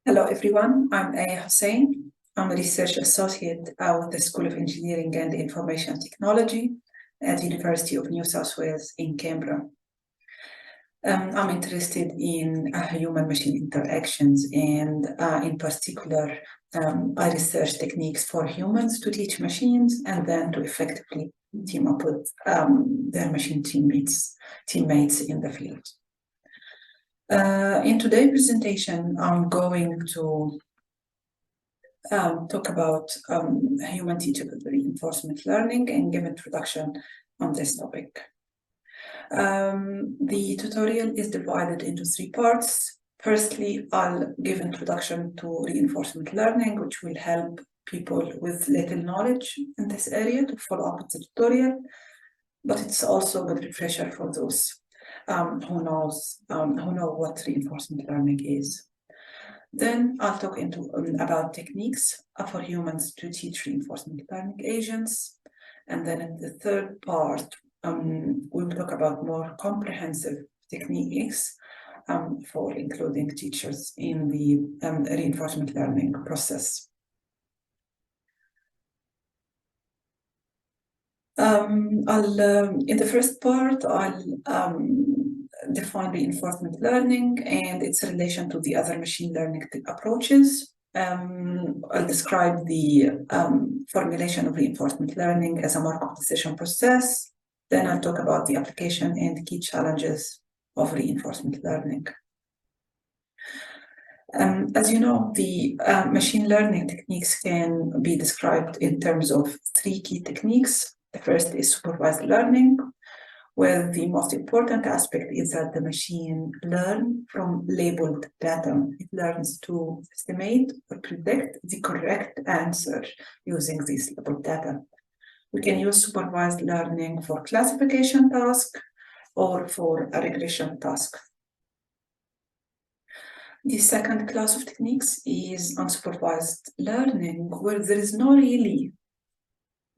Hello, everyone. I'm Aya Hussein. I'm a research associate with the School of Engineering and Information Technology at the University of New South Wales in Canberra. I'm interested in human-machine interactions, and in particular, I research techniques for humans to teach machines and then to effectively team up with their machine teammates in the field. In today's presentation, I'm going to talk about human teachable reinforcement learning and give introduction on this topic. The tutorial is divided into 3 parts. Firstly, I'll give introduction to reinforcement learning, which will help people with little knowledge in this area to follow up with the tutorial, but it's also a good refresher for those who know what reinforcement learning is. Then I'll talk about techniques for humans to teach reinforcement learning agents. And then in the third part, we'll talk about more comprehensive techniques for including teachers in the reinforcement learning process. In the first part, I'll define reinforcement learning and its relation to the other machine learning approaches. I'll describe the formulation of reinforcement learning as a Markov decision process. Then I'll talk about the application and key challenges of reinforcement learning. As you know, the machine learning techniques can be described in terms of 3 key techniques. The first is supervised learning, where the most important aspect is that the machine learns from labeled data. It learns to estimate or predict the correct answer using this labeled data. We can use supervised learning for classification task or for a regression task. The second class of techniques is unsupervised learning, where there is no really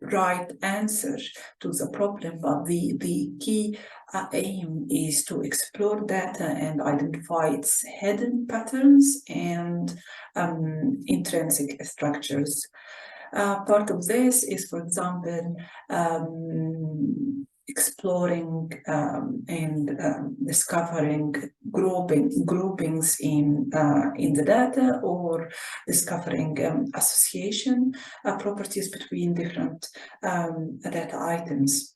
right answer to the problem, but the key aim is to explore data and identify its hidden patterns and intrinsic structures. Part of this is, for example, exploring and discovering groupings in the data, or discovering association properties between different data items.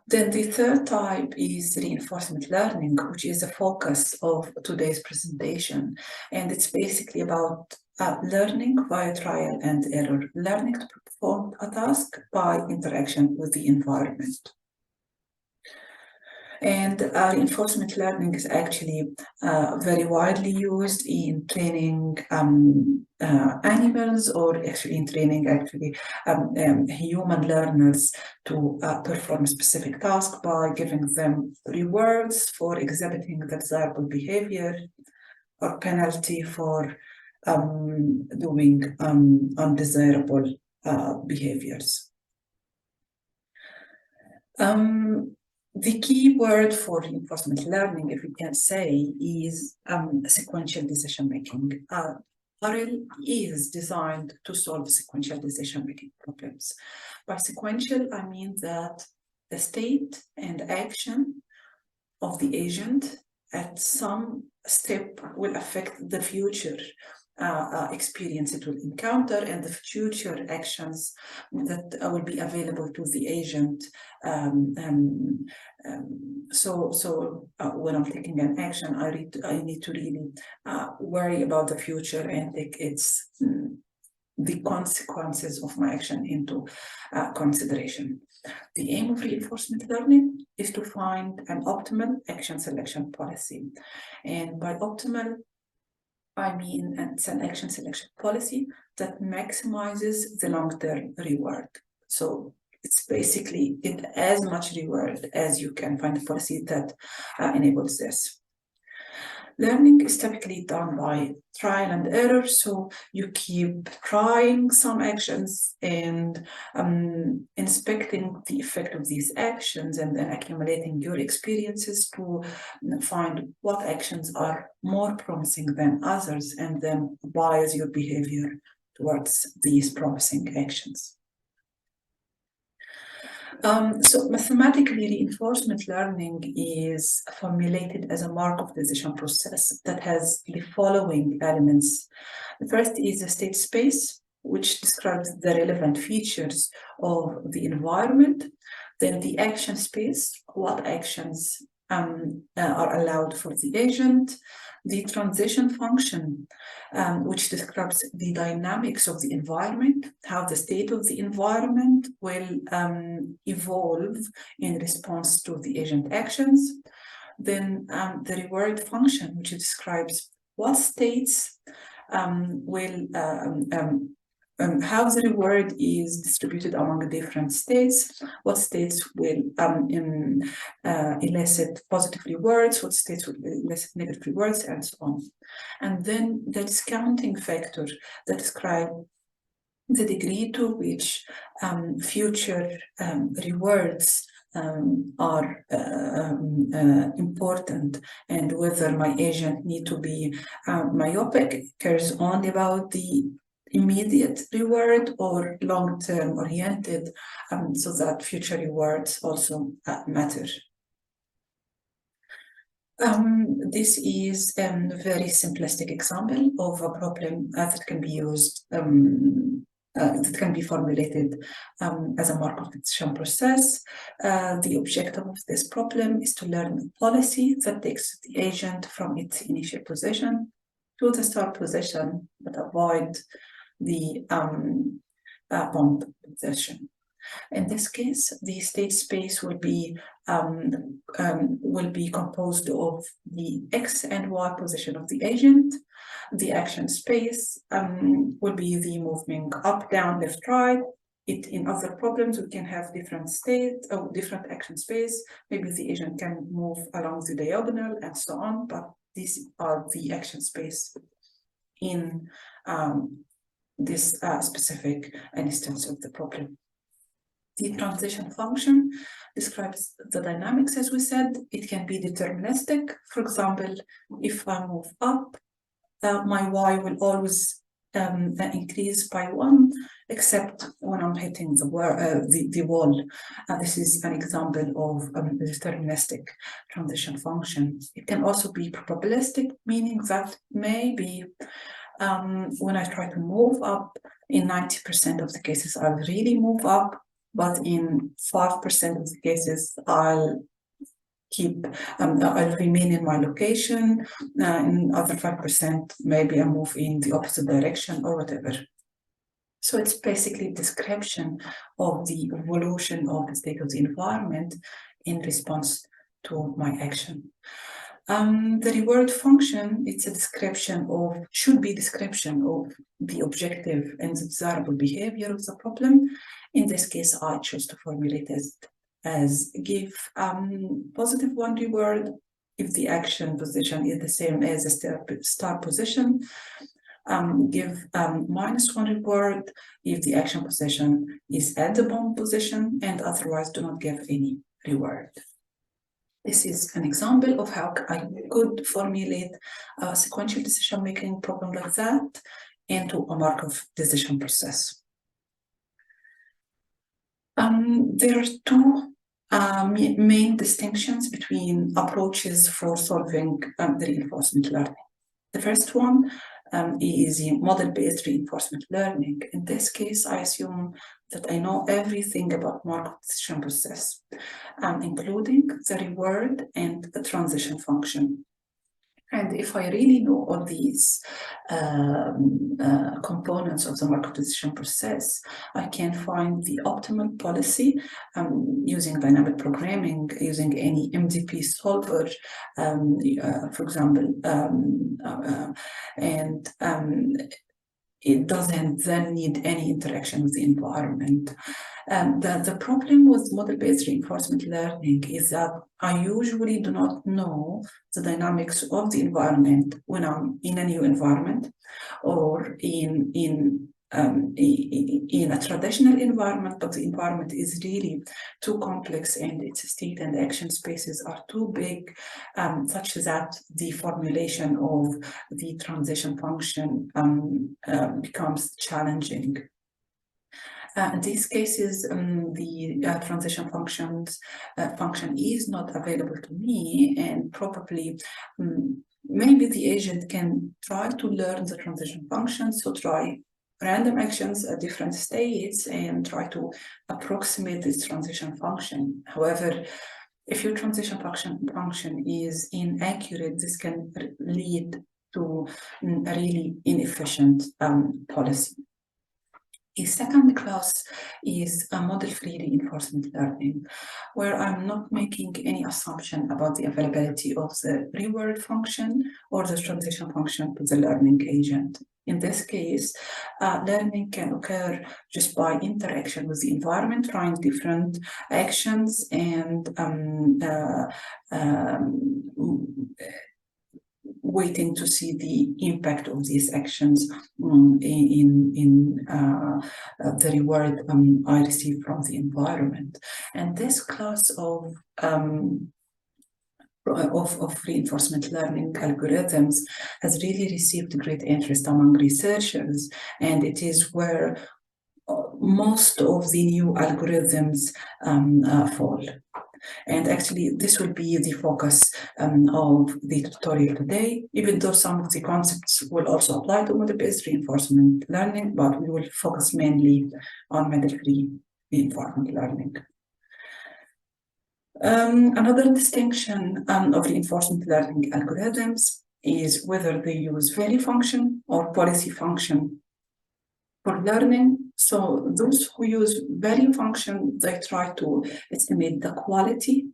Then the third type is reinforcement learning, which is the focus of today's presentation. And it's basically about learning via trial and error, learning to perform a task by interaction with the environment. And reinforcement learning is actually very widely used in training animals, or actually in training human learners to perform a specific task by giving them rewards for exhibiting the desirable behavior, or penalty for doing undesirable behaviors. The key word for reinforcement learning, if we can say, is sequential decision-making. RL is designed to solve sequential decision-making problems. By sequential, I mean that the state and action of the agent at some step will affect the future experience it will encounter and the future actions that will be available to the agent. So when I'm taking an action, I need to really worry about the future and take the consequences of my action into consideration. The aim of reinforcement learning is to find an optimal action selection policy. And by optimal, I mean it's an action selection policy that maximizes the long-term reward. So it's basically get as much reward as you can find a policy that enables this. Learning is typically done by trial and error, so you keep trying some actions and inspecting the effect of these actions, and then accumulating your experiences to find what actions are more promising than others, and then bias your behavior towards these promising actions. So mathematically, reinforcement learning is formulated as a Markov decision process that has the following elements. The first is the state space, which describes the relevant features of the environment. Then the action space, what actions are allowed for the agent. The transition function, which describes the dynamics of the environment, how the state of the environment will evolve in response to the agent actions. Then the reward function, which describes what states will how the reward is distributed among different states, what states will elicit positive rewards, what states will elicit negative rewards, and so on. And then the discounting factor that describes the degree to which future rewards are important, and whether my agent need to be myopic, cares only about the immediate reward or long-term oriented, so that future rewards also matter. This is a very simplistic example of a problem that can be used, that can be formulated as a Markov decision process. The objective of this problem is to learn a policy that takes the agent from its initial position to the start position, but avoid the bound position. In this case, the state space will be composed of the X and Y position of the agent. The action space will be the moving up, down, left, right. In other problems, we can have different state or different action space. Maybe the agent can move along the diagonal and so on, but these are the action space in this specific instance of the problem. The transition function describes the dynamics, as we said. It can be deterministic. For example, if I move up, my Y will always increase by 1, except when I'm hitting the wall. This is an example of a deterministic transition function. It can also be probabilistic, meaning that maybe when I try to move up, in 90% of the cases, I'll really move up, but in 5% of the cases, I'll remain in my location. In other 5%, maybe I move in the opposite direction or whatever. So it's basically a description of the evolution of the state of the environment in response to my action. The reward function, it's a description of, should be description of the objective and the desirable behavior of the problem. In this case, I chose to formulate as give positive 1 reward if the action position is the same as the start position. Give -1 reward if the action position is at the bound position, and otherwise do not give any reward. This is an example of how I could formulate a sequential decision-making problem like that into a Markov decision process. There are 2 main distinctions between approaches for solving the reinforcement learning. The first one is model-based reinforcement learning. In this case, I assume that I know everything about Markov decision process, including the reward and the transition function. And if I really know all these components of the Markov decision process, I can find the optimal policy using dynamic programming, using any MDP solver, for example, it doesn't then need any interaction with the environment. The problem with model-based reinforcement learning is that I usually do not know the dynamics of the environment when I'm in a new environment or in a traditional environment, but the environment is really too complex and its state and action spaces are too big, such that the formulation of the transition function becomes challenging. In these cases, the transition function is not available to me, and probably maybe the agent can try to learn the transition function, so try random actions at different states and try to approximate this transition function. However, if your transition function is inaccurate, this can lead to a really inefficient policy. A second class is a model-free reinforcement learning, where I'm not making any assumption about the availability of the reward function or the transition function to the learning agent. In this case, learning can occur just by interaction with the environment, trying different actions and waiting to see the impact of these actions in the reward I receive from the environment. And this class of reinforcement learning algorithms has really received great interest among researchers, and it is where most of the new algorithms fall. And actually, this will be the focus of the tutorial today, even though some of the concepts will also apply to model-based reinforcement learning, but we will focus mainly on model-free reinforcement learning. Another distinction of reinforcement learning algorithms is whether they use value function or policy function for learning. So those who use value function, they try to estimate the quality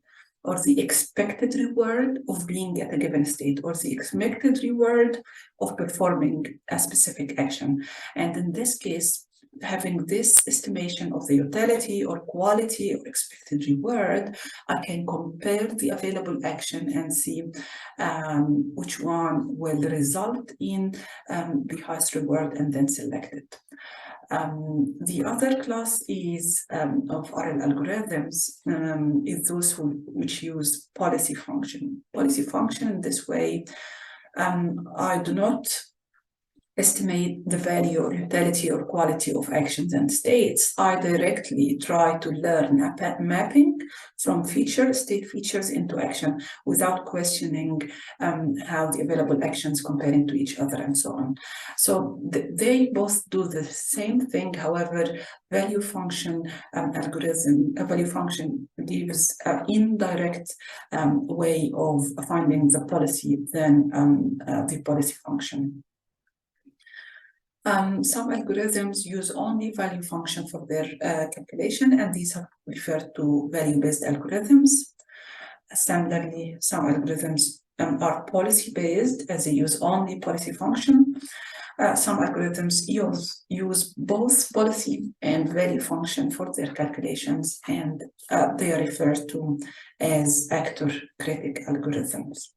or the expected reward of being at a given state or the expected reward of performing a specific action. And in this case, having this estimation of the utility or quality or expected reward, I can compare the available action and see which one will result in the highest reward and then select it. The other class is of RL algorithms is those which use policy function. Policy function in this way, I do not estimate the value or utility or quality of actions and states. I directly try to learn a mapping from state features into action without questioning how the available actions comparing to each other and so on. So they both do the same thing. However, value function value function gives an indirect way of finding the policy than the policy function. Some algorithms use only value function for their calculation, and these are referred to value-based algorithms. Similarly, some algorithms are policy-based, as they use only policy function. Some algorithms use both policy and value function for their calculations, and they are referred to as actor-critic algorithms.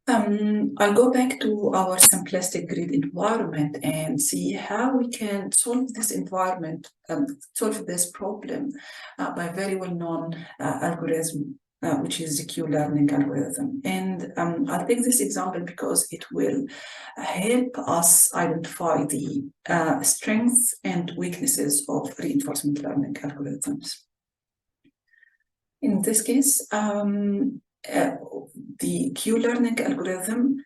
I'll go back to our simplistic grid environment and see how we can solve this environment, solve this problem by a very well-known algorithm, which is the Q-learning algorithm. And I'll take this example because it will help us identify the strengths and weaknesses of reinforcement learning algorithms. In this case, the Q-learning algorithm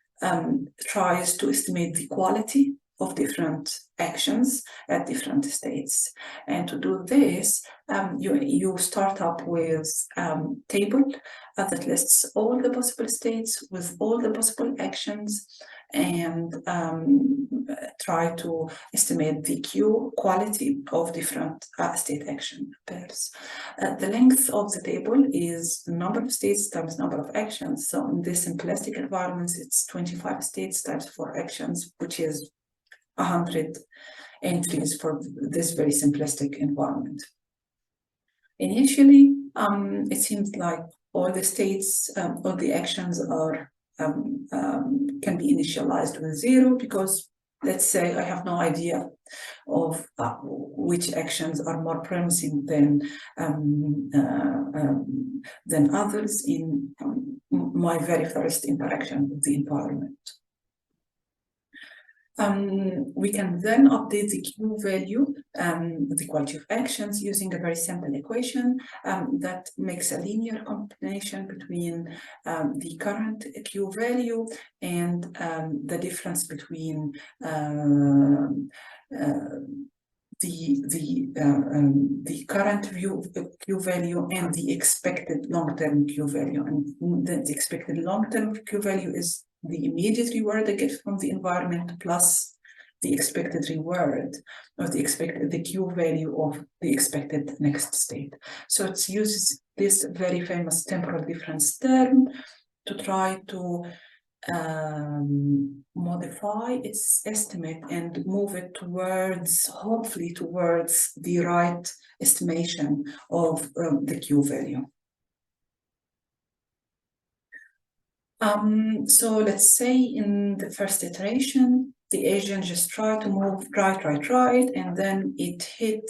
tries to estimate the quality of different actions at different states. And to do this, you start up with table that lists all the possible states with all the possible actions, and try to estimate the Q quality of different state action pairs. The length of the table is the number of states times number of actions. So in this simplistic environment, it's 25 states times 4 actions, which is 100 entries for this very simplistic environment. Initially, it seems like all the states, all the actions are can be initialized with 0, because let's say I have no idea of which actions are more promising than others in my very first interaction with the environment. We can then update the Q value, the quality of actions, using a very simple equation that makes a linear combination between the current Q value and the difference between the current Q value and the expected long-term Q value. And the expected long-term Q value is the immediate reward I get from the environment plus the expected reward or the Q value of the expected next state. So it uses this very famous temporal difference term to try to modify its estimate and move it towards, hopefully towards the right estimation of the Q value. So let's say in the first iteration, the agent just tried to move right, and then it hit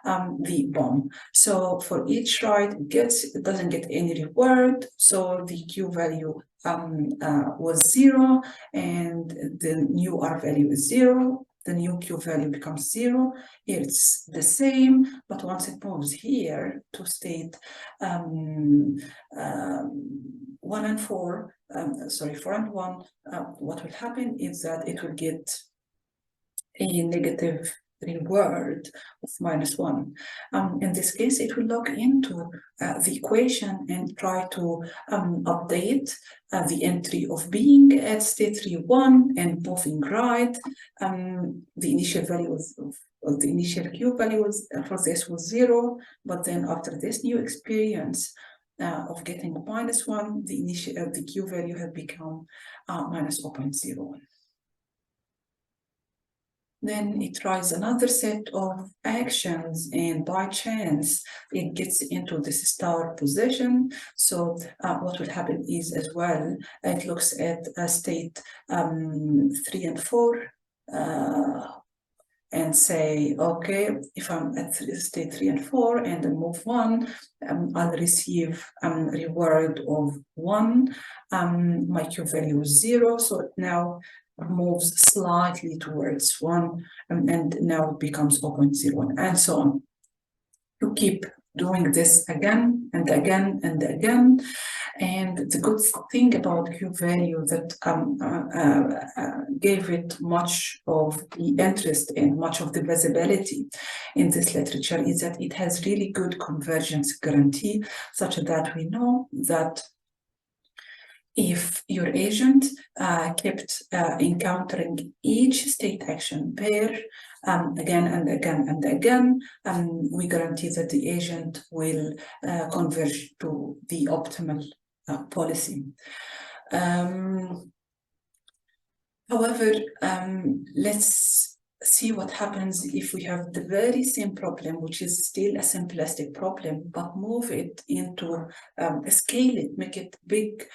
the bomb. So for each right it doesn't get any reward, so the Q value was 0, and the new R value is 0. The new Q value becomes 0. Here it's the same, but once it moves here to state 1 and 4, 4 and 1, what will happen is that it will get a negative reward of -1. In this case, it will log into the equation and try to update the entry of being at state 3.1 and moving right. The initial value of the initial Q value for this was 0, but then after this new experience of getting -1, the Q value had become -0.01. Then it tries another set of actions, and by chance it gets into this star position. So what will happen is, as well, it looks at state 3 and 4 and say, okay, if I'm at state 3 and 4 and I move 1, I'll receive a reward of 1. My Q value is 0, so it now moves slightly towards 1, and now it becomes 0.01, and so on. You keep doing this again and again and again. And the good thing about Q value that gave it much of the interest and much of the visibility in this literature is that it has really good convergence guarantee, such that we know that if your agent kept encountering each state action pair again and again and again, we guarantee that the agent will converge to the optimal policy. However, let's see what happens if we have the very same problem, which is still a simplistic problem, but move it into scale it, make it big.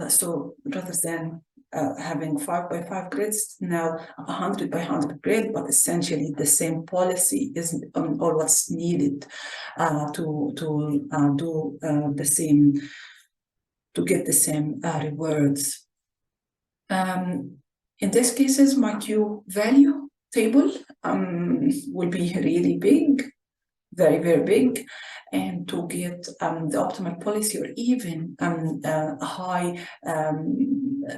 So rather than having 5 by 5 grids, now 100 by 100 grid, but essentially the same policy is or what's needed to do the same, to get the same rewards. In these cases, my Q value table will be really big, very, very big, and to get the optimal policy or even a high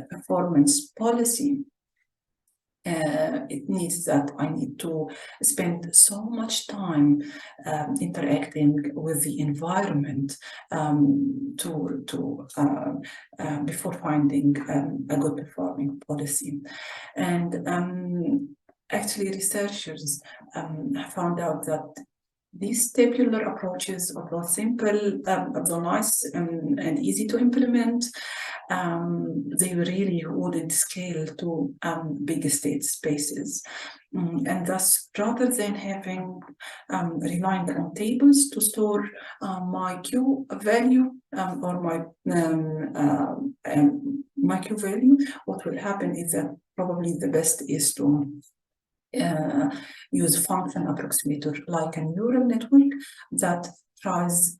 performance policy, it needs that I need to spend so much time interacting with the environment before finding a good performing policy. And actually, researchers found out that these tabular approaches, although simple, although nice and easy to implement, they really wouldn't scale to big state spaces. And thus, rather than relying on tables to store my Q value or my Q value, what will happen is that probably the best is to use function approximator like a neural network that tries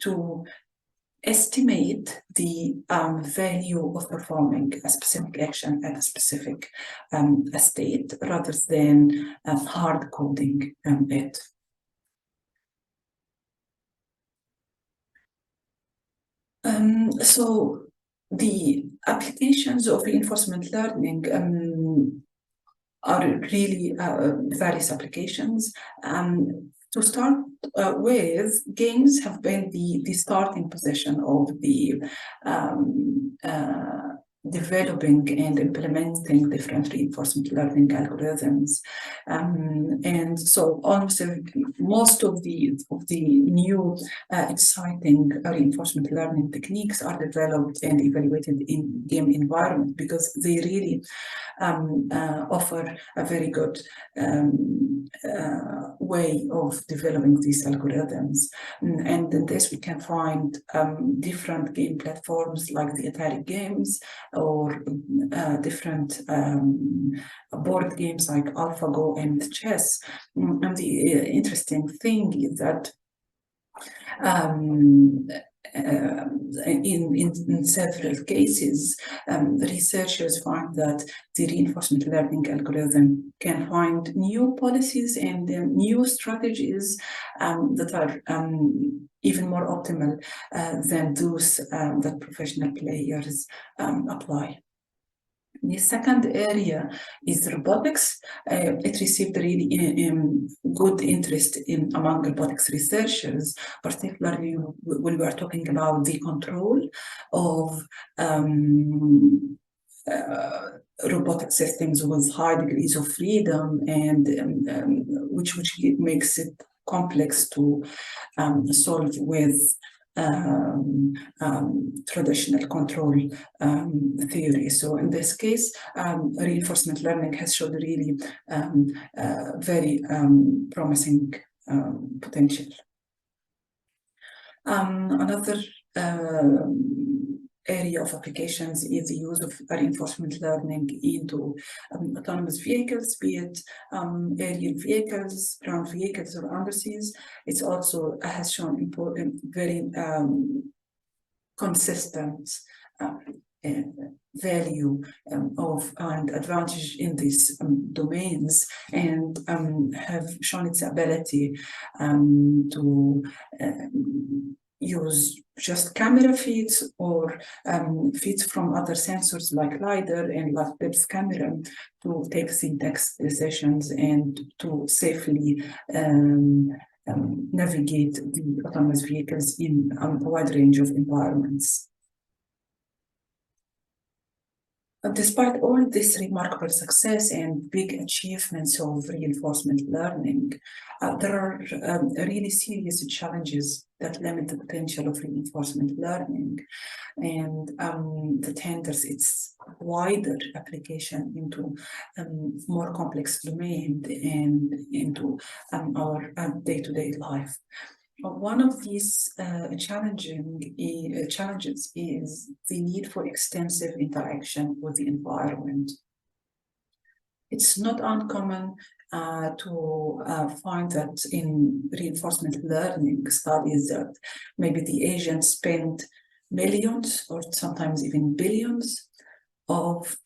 to estimate the value of performing a specific action at a specific state rather than hard coding it. So the applications of reinforcement learning are really various applications. To start with, games have been the starting position of the developing and implementing different reinforcement learning algorithms. And so almost most of the new exciting reinforcement learning techniques are developed and evaluated in game environment because they really offer a very good way of developing these algorithms. And in this we can find different game platforms like the Atari games or different board games like AlphaGo and chess. And the interesting thing is that in several cases, researchers find that the reinforcement learning algorithm can find new policies and new strategies that are even more optimal than those that professional players apply. The second area is robotics. It received really good interest among robotics researchers, particularly when we are talking about the control of robotic systems with high degrees of freedom and which makes it complex to solve with traditional control theory. So in this case, reinforcement learning has shown really very promising potential. Another area of applications is the use of reinforcement learning into autonomous vehicles, be it aerial vehicles, ground vehicles, or underseas. It also has shown important, very consistent value of and advantage in these domains, and have shown its ability to use just camera feeds or feeds from other sensors like LiDAR and like depth camera to take syntax decisions and to safely navigate the autonomous vehicles in a wide range of environments. Despite all this remarkable success and big achievements of reinforcement learning, there are really serious challenges that limit the potential of reinforcement learning, and that hinders its wider application into more complex domain and into our day-to-day life. One of these challenges is the need for extensive interaction with the environment. It's not uncommon to find that in reinforcement learning studies that maybe the agents spend millions or sometimes even billions of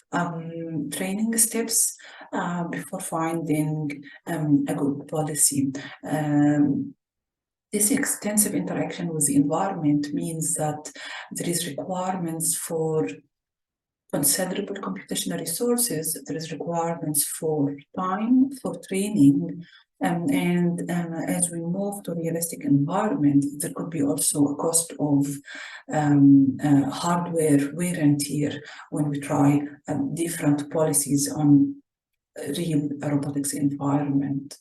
training steps before finding a good policy. This extensive interaction with the environment means that there is requirements for considerable computational resources, there is requirements for time, for training, and as we move to realistic environment, there could be also a cost of hardware wear and tear when we try different policies on real robotics environment.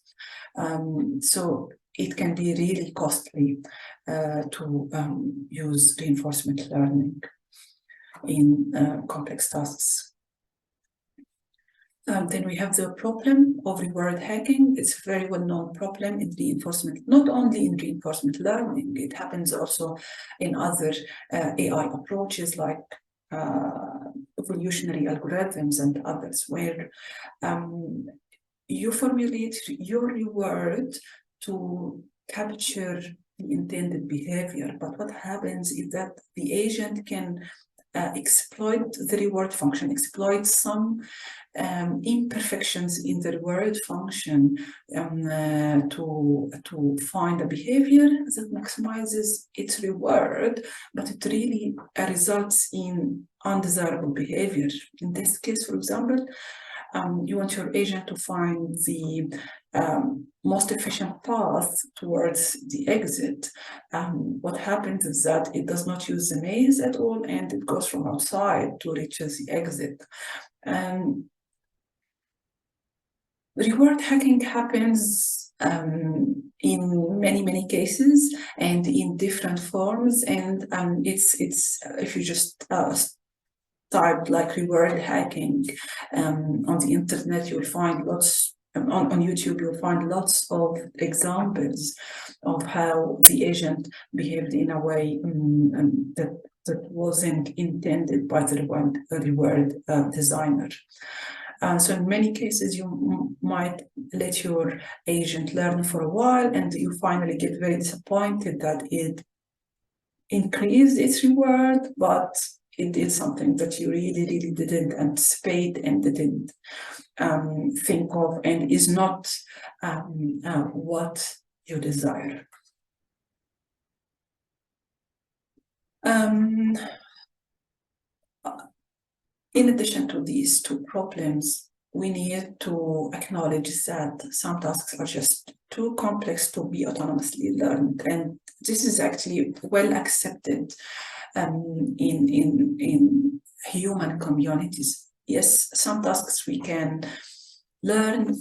So it can be really costly to use reinforcement learning in complex tasks. Then we have the problem of reward hacking. It's a very well-known problem in reinforcement, not only in reinforcement learning, it happens also in other AI approaches like evolutionary algorithms and others, where you formulate your reward to capture the intended behavior. But what happens is that the agent can exploit the reward function, exploit some imperfections in the reward function to find a behavior that maximizes its reward, but it really results in undesirable behavior. In this case, for example, you want your agent to find the most efficient path towards the exit. What happens is that it does not use the maze at all, and it goes from outside to reach the exit. Reward hacking happens in many cases and in different forms, and it's if you just type like reward hacking on the internet, you'll find lots. On YouTube, you'll find lots of examples of how the agent behaved in a way that wasn't intended by the reward designer. So in many cases, you might let your agent learn for a while, and you finally get very disappointed that it increased its reward, but it did something that you really didn't anticipate and didn't think of, and is not what you desire. In addition to these two problems, we need to acknowledge that some tasks are just too complex to be autonomously learned, and this is actually well accepted in human communities. Yes, some tasks we can learn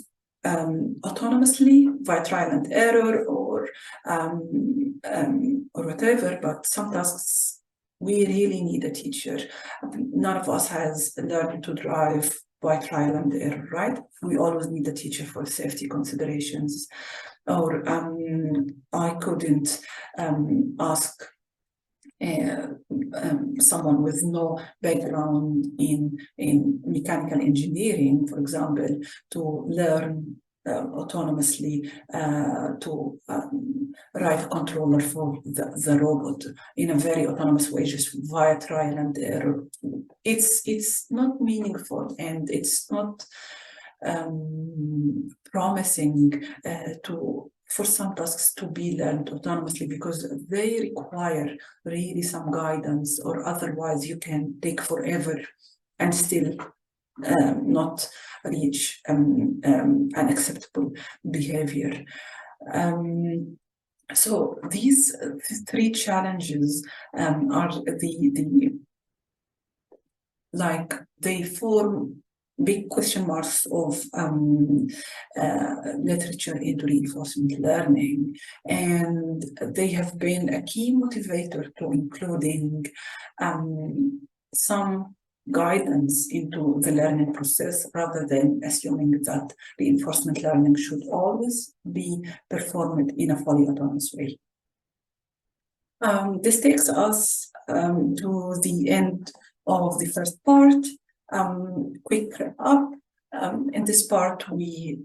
autonomously via trial and error or whatever, but some tasks we really need a teacher. None of us has learned to drive by trial and error, right? We always need a teacher for safety considerations. Or I couldn't ask someone with no background in mechanical engineering, for example, to learn autonomously to write a controller for the robot in a very autonomous way, just via trial and error. It's not meaningful, and it's not promising for some tasks to be learned autonomously, because they require really some guidance, or otherwise you can take forever and still not reach an acceptable behavior. So these three challenges are they form big question marks of literature into reinforcement learning, and they have been a key motivator to including some guidance into the learning process, rather than assuming that reinforcement learning should always be performed in a fully autonomous way. This takes us to the end of the first part. Quick wrap up. In this part, we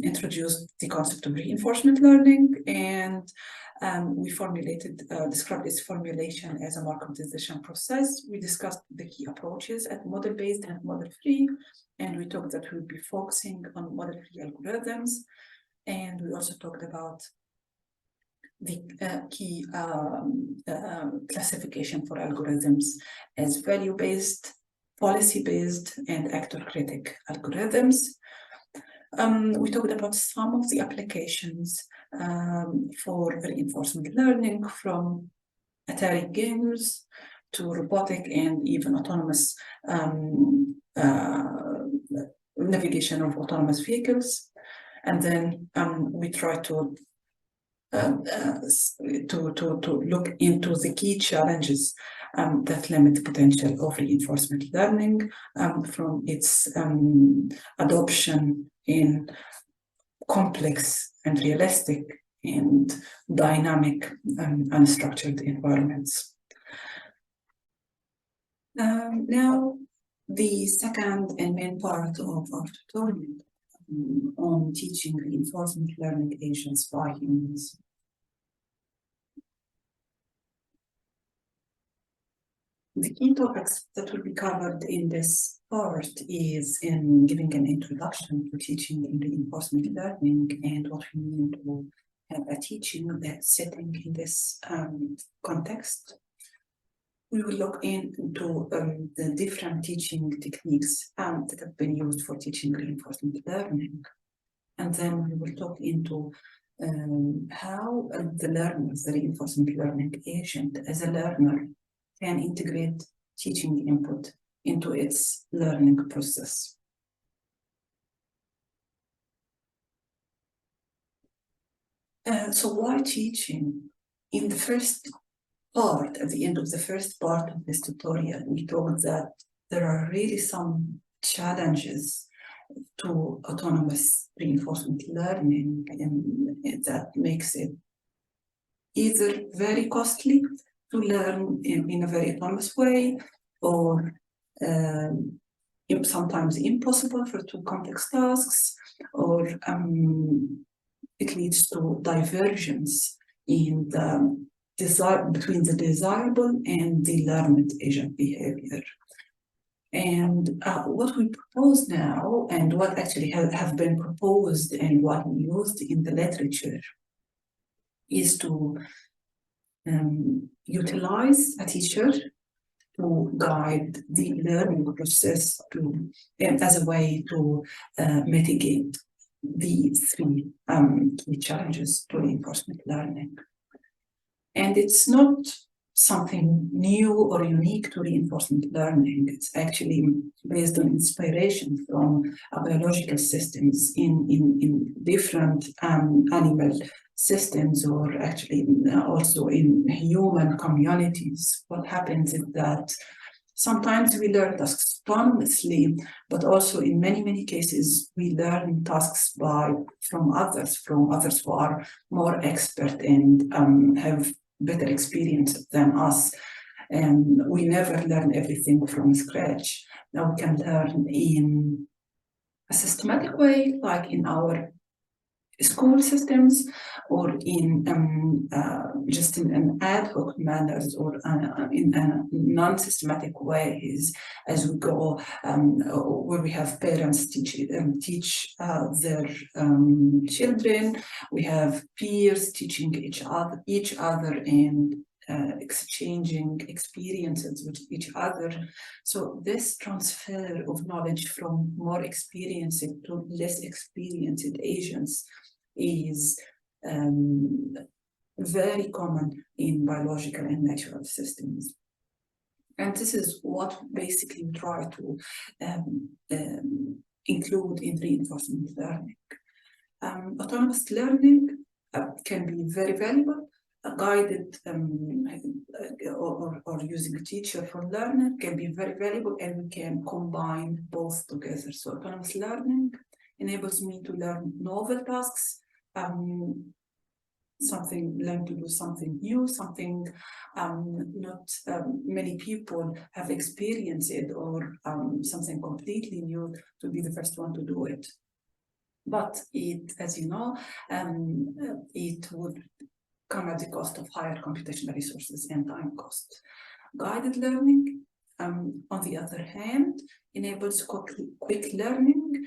introduced the concept of reinforcement learning, and we described its formulation as a Markov decision process. We discussed the key approaches at model-based and model-free, and we talked that we'll be focusing on model-free algorithms, and we also talked about the key classification for algorithms as value-based, policy-based and actor-critic algorithms. We talked about some of the applications for reinforcement learning, from Atari games to robotic and even autonomous navigation of autonomous vehicles. And then we try to look into the key challenges that limit the potential of reinforcement learning from its adoption in complex and realistic and dynamic unstructured environments. Now, the second and main part of our tutorial on teaching reinforcement learning agents by humans. The key topics that will be covered in this part is in giving an introduction to teaching in reinforcement learning and what we mean to have a teaching setting in this context. We will look into the different teaching techniques that have been used for teaching reinforcement learning. And then we will talk into how the learner, the reinforcement learning agent, as a learner, can integrate teaching input into its learning process. So why teaching? In the first part, at the end of the first part of this tutorial, we talked that there are really some challenges to autonomous reinforcement learning, and that makes it either very costly to learn in a very autonomous way, or sometimes impossible for too complex tasks, or it leads to divergence in the between the desirable and the learned agent behavior. And what we propose now, and what actually have been proposed and what we used in the literature, is to utilize a teacher to guide the learning process as a way to mitigate the three key challenges to reinforcement learning. And it's not something new or unique to reinforcement learning. It's actually based on inspiration from biological systems in different animal systems, or actually also in human communities. What happens is that sometimes we learn tasks autonomously, but also in many cases we learn tasks from others who are more expert and have better experience than us. And we never learn everything from scratch. Now we can learn in a systematic way, like in our school systems, or in just in an ad hoc manners, or in non-systematic ways as we go, where we have parents teach their children. We have peers teaching each other and exchanging experiences with each other. So this transfer of knowledge from more experienced to less experienced agents is very common in biological and natural systems. And this is what basically we try to include in reinforcement learning. Autonomous learning can be very valuable. Guided or using a teacher for learning can be very valuable, and we can combine both together. So autonomous learning enables me to learn novel tasks, learn to do something new, something not many people have experienced it, or something completely new, to be the first one to do it. But it, as you know, it would come at the cost of higher computational resources and time cost. Guided learning, on the other hand, enables quick learning,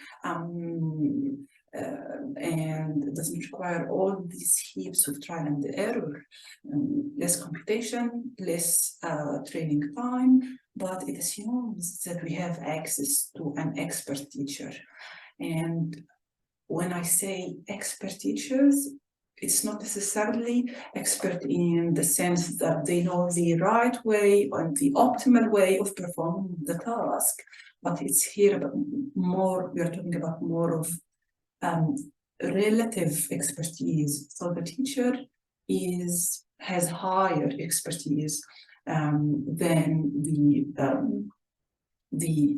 and it doesn't require all these heaps of trial and error, less computation, less training time, but it assumes that we have access to an expert teacher. And when I say expert teachers, it's not necessarily expert in the sense that they know the right way and the optimal way of performing the task, but it's here about more, we are talking about more of relative expertise. So the teacher has higher expertise than the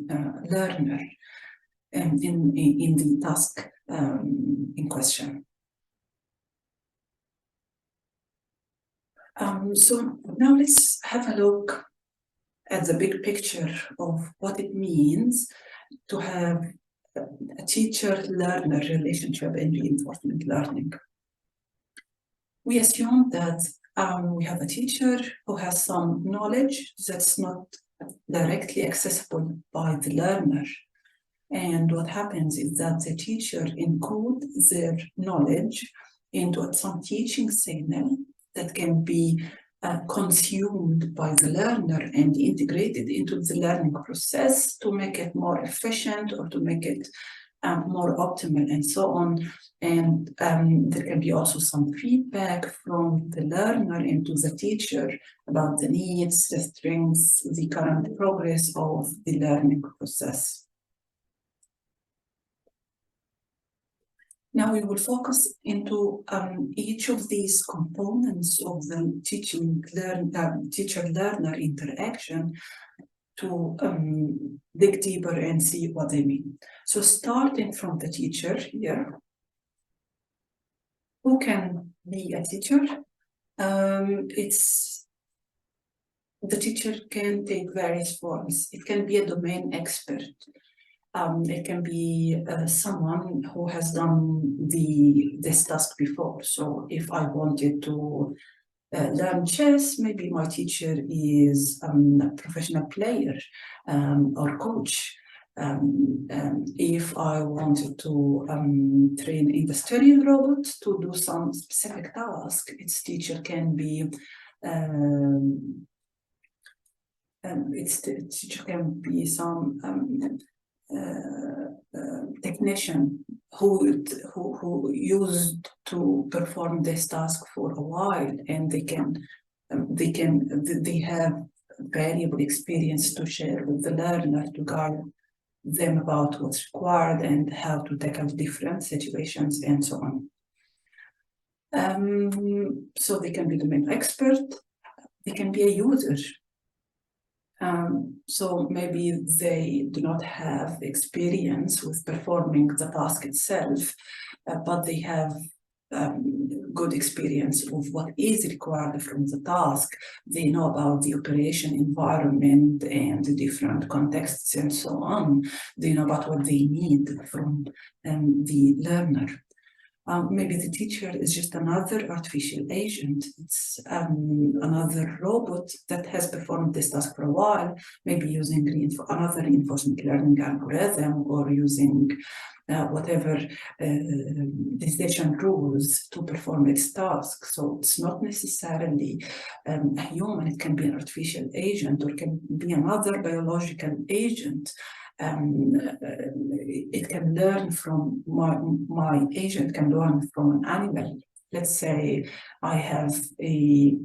learner in the task in question. So now let's have a look at the big picture of what it means to have a teacher-learner relationship in reinforcement learning. We assume that we have a teacher who has some knowledge that's not directly accessible by the learner. And what happens is that the teacher encodes their knowledge into some teaching signal that can be consumed by the learner and integrated into the learning process to make it more efficient or to make it more optimal and so on. And there can be also some feedback from the learner into the teacher about the needs, the strengths, the current progress of the learning process. Now we will focus into each of these components of the teacher-learner interaction to dig deeper and see what they mean. So starting from the teacher here, who can be a teacher? The teacher can take various forms. It can be a domain expert. It can be someone who has done this task before. So if I wanted to learn chess, maybe my teacher is a professional player or coach. If I wanted to train industrial robots to do some specific task, its teacher can be some technician who used to perform this task for a while, and they have valuable experience to share with the learner to guide them about what's required and how to tackle different situations and so on. So they can be domain expert. They can be a user. So maybe they do not have experience with performing the task itself, but they have good experience of what is required from the task. They know about the operation environment and the different contexts and so on. They know about what they need from the learner. Maybe the teacher is just another artificial agent. It's another robot that has performed this task for a while, maybe using another reinforcement learning algorithm or using whatever decision rules to perform its task. So it's not necessarily a human. It can be an artificial agent or can be another biological agent. It can learn from my agent can learn from an animal. Let's say I have a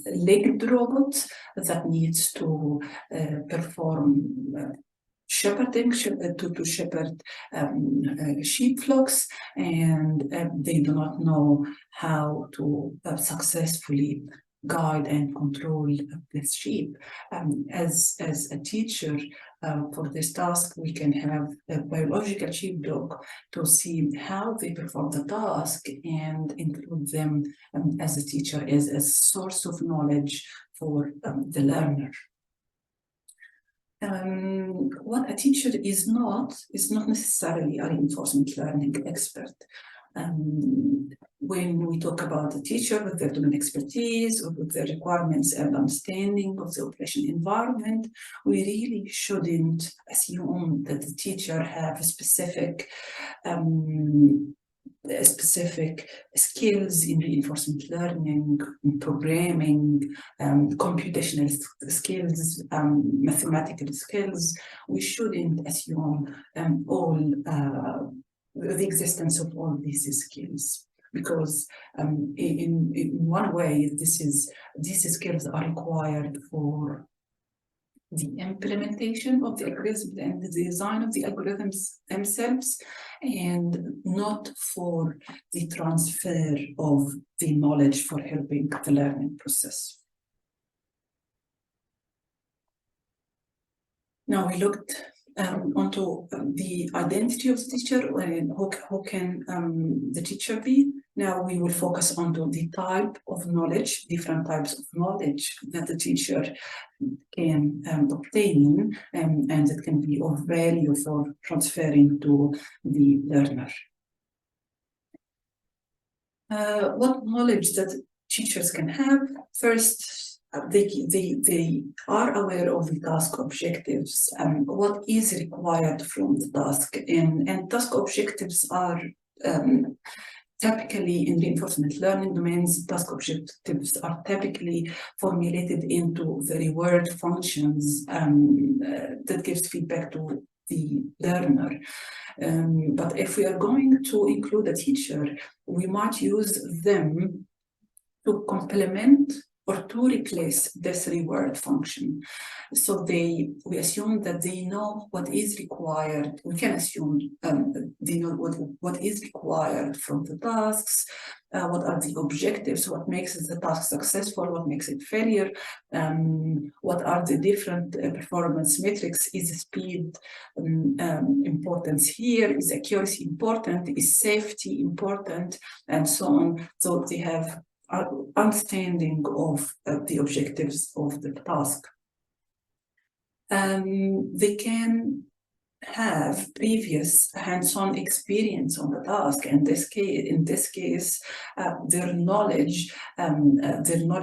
legged robot that needs to perform shepherding, to shepherd sheep flocks, and they do not know how to successfully guide and control this sheep. As a teacher for this task, we can have a biological sheepdog to see how they perform the task and include them as a teacher, as a source of knowledge for the learner. What a teacher is not necessarily a reinforcement learning expert. When we talk about the teacher with their domain expertise or with their requirements and understanding of the operation environment, we really shouldn't assume that the teacher have a specific skills in reinforcement learning, programming, computational skills, mathematical skills. We shouldn't assume all the existence of all these skills, because in one way, these skills are required for the implementation of the algorithms and the design of the algorithms themselves, and not for the transfer of the knowledge for helping the learning process. Now we looked onto the identity of the teacher and who can the teacher be. Now we will focus on the type of knowledge, different types of knowledge that the teacher can obtain, and it can be of value for transferring to the learner. What knowledge that teachers can have? First, they are aware of the task objectives and what is required from the task, and task objectives are typically in reinforcement learning domains. Task objectives are typically formulated into the reward functions that gives feedback to the learner. But if we are going to include a teacher, we might use them to complement or to replace this reward function. So we assume that they know what is required. We can assume they know what is required from the tasks, what are the objectives, what makes the task successful, what makes it failure, what are the different performance metrics. Is speed importance here? Is accuracy important? Is safety important? And so on. So they have understanding of the objectives of the task. They can have previous hands-on experience on the task. In this case, their knowledge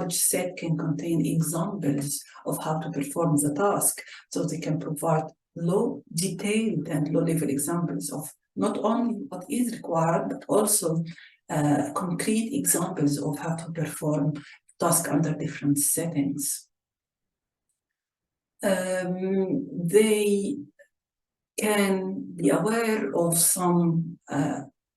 set can contain examples of how to perform the task. So they can provide detailed and low-level examples of not only what is required, but also concrete examples of how to perform tasks under different settings. They can be aware of some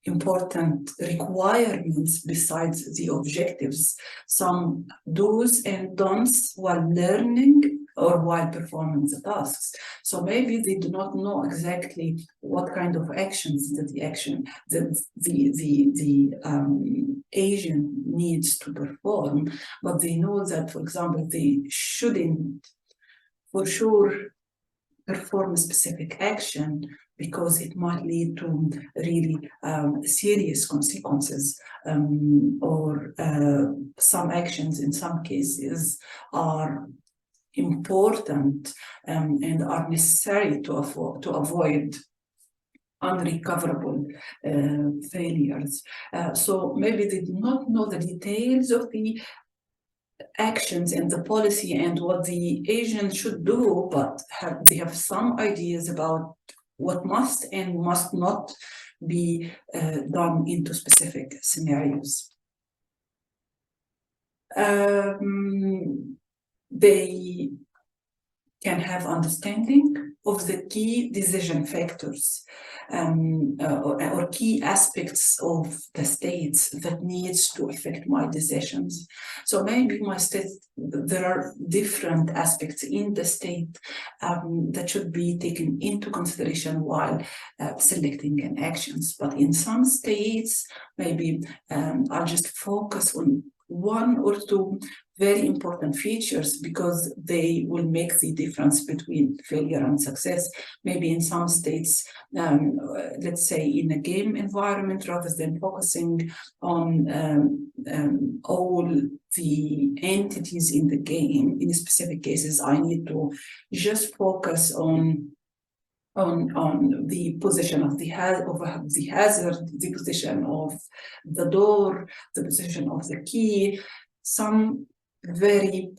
important requirements besides the objectives, some do's and don'ts while learning or while performing the tasks. So maybe they do not know exactly what kind of actions that the agent needs to perform, but they know that, for example, they shouldn't for sure perform a specific action because it might lead to really serious consequences, or some actions in some cases are important and are necessary to avoid unrecoverable failures. So maybe they do not know the details of the actions and the policy and what the agent should do, but they have some ideas about what must and must not be done into specific scenarios. They can have understanding of the key decision factors or key aspects of the states that needs to affect my decisions. So maybe my state, there are different aspects in the state that should be taken into consideration while selecting an actions. But in some states, maybe I'll just focus on one or two very important features because they will make the difference between failure and success. Maybe in some states, let's say in a game environment, rather than focusing on all the entities in the game, in specific cases, I need to just focus on on the position of the hazard, the position of the door, the position of the key, some very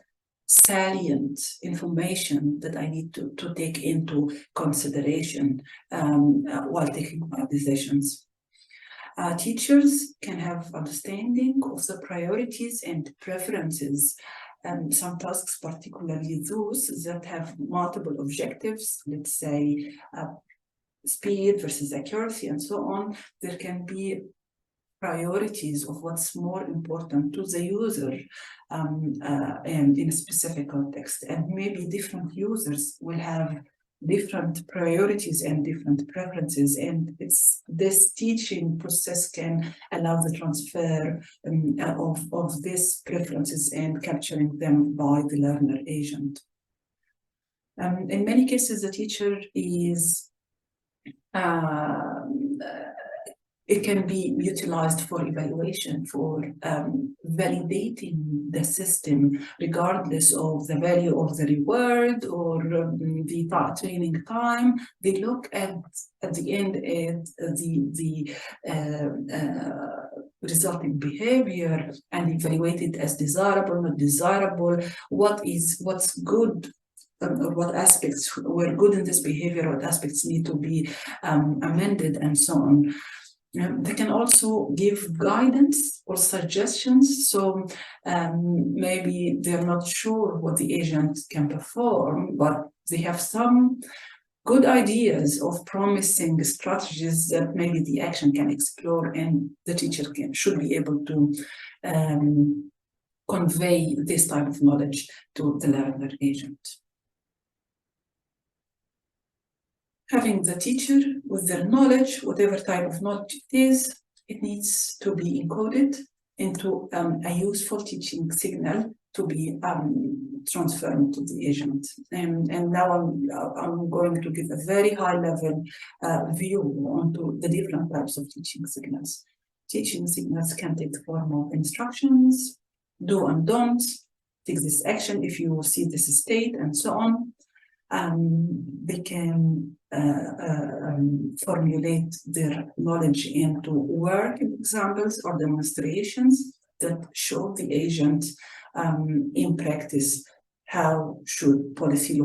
salient information that I need to take into consideration while taking my decisions. Teachers can have understanding of the priorities and preferences. Some tasks, particularly those that have multiple objectives, let's say speed versus accuracy and so on, there can be priorities of what's more important to the user and in a specific context. And maybe different users will have different priorities and different preferences, and this teaching process can allow the transfer of these preferences and capturing them by the learner agent. In many cases, the teacher is it can be utilized for evaluation, for validating the system, regardless of the value of the reward or the training time. They look at the end at the resulting behavior and evaluate it as desirable, not desirable, what's good, or what aspects were good in this behavior, what aspects need to be amended, and so on. They can also give guidance or suggestions. So maybe they're not sure what the agent can perform, but they have some good ideas of promising strategies that maybe the action can explore, and the teacher should be able to convey this type of knowledge to the learner agent. Having the teacher with their knowledge, whatever type of knowledge it is, it needs to be encoded into a useful teaching signal to be transferred to the agent. And now I'm going to give a very high-level view onto the different types of teaching signals. Teaching signals can take the form of instructions, do and don't, take this action if you see this state, and so on. They can formulate their knowledge into work examples or demonstrations that show the agent in practice how should policy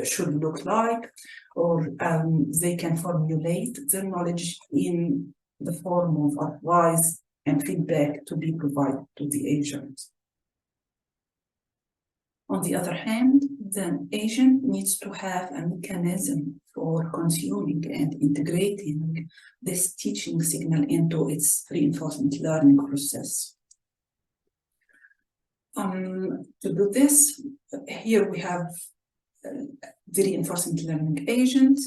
should look like, or they can formulate their knowledge in the form of advice and feedback to be provided to the agent. On the other hand, the agent needs to have a mechanism for consuming and integrating this teaching signal into its reinforcement learning process. To do this, here we have the reinforcement learning agent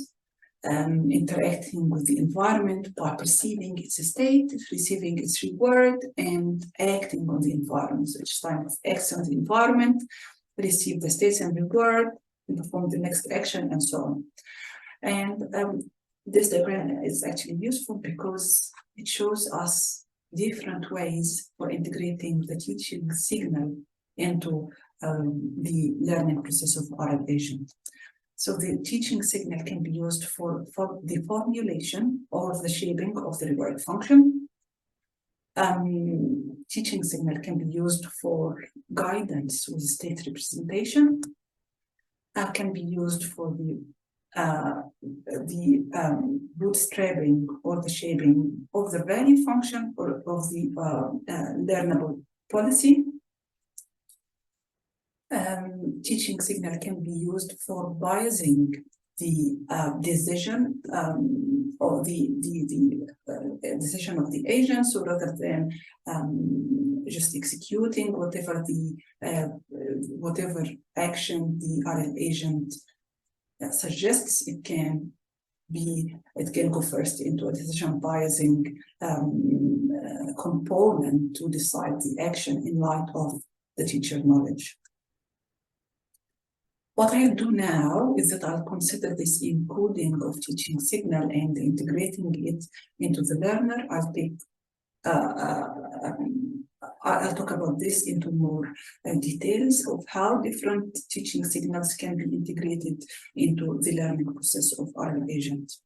interacting with the environment by perceiving its state, receiving its reward, and acting on the environment. So each time it acts on the environment, receive the states and reward, and perform the next action, and so on. And this diagram is actually useful because it shows us different ways for integrating the teaching signal into the learning process of RL agent. So the teaching signal can be used for the formulation or the shaping of the reward function. Teaching signal can be used for guidance with state representation, can be used for the bootstrapping or the shaping of the value function or of the learnable policy. Teaching signal can be used for biasing the decision or the decision of the agent, so rather than just executing whatever action the RL agent suggests, it can go first into a decision biasing component to decide the action in light of the teacher knowledge. What I'll do now is that I'll consider this encoding of teaching signal and integrating it into the learner. I'll take I'll talk about this into more details of how different teaching signals can be integrated into the learning process of our agent.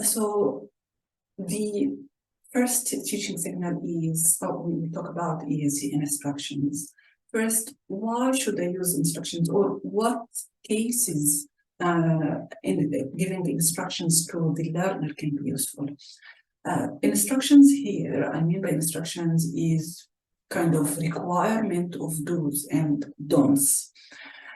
So the first teaching signal is, we talk about is the instructions. First, why should I use instructions, or what cases in giving the instructions to the learner can be useful? Instructions here, I mean by instructions is kind of requirement of do's and don'ts.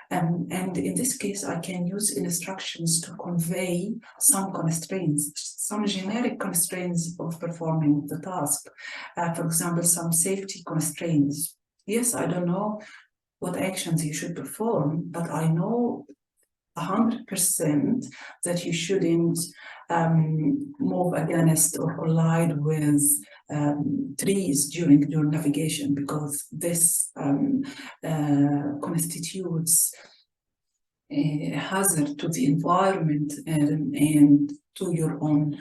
And in this case, I can use instructions to convey some constraints, some generic constraints of performing the task. For example, some safety constraints. Yes, I don't know what actions you should perform, but I know 100% that you shouldn't move against or collide with trees during your navigation, because this constitutes a hazard to the environment and to your own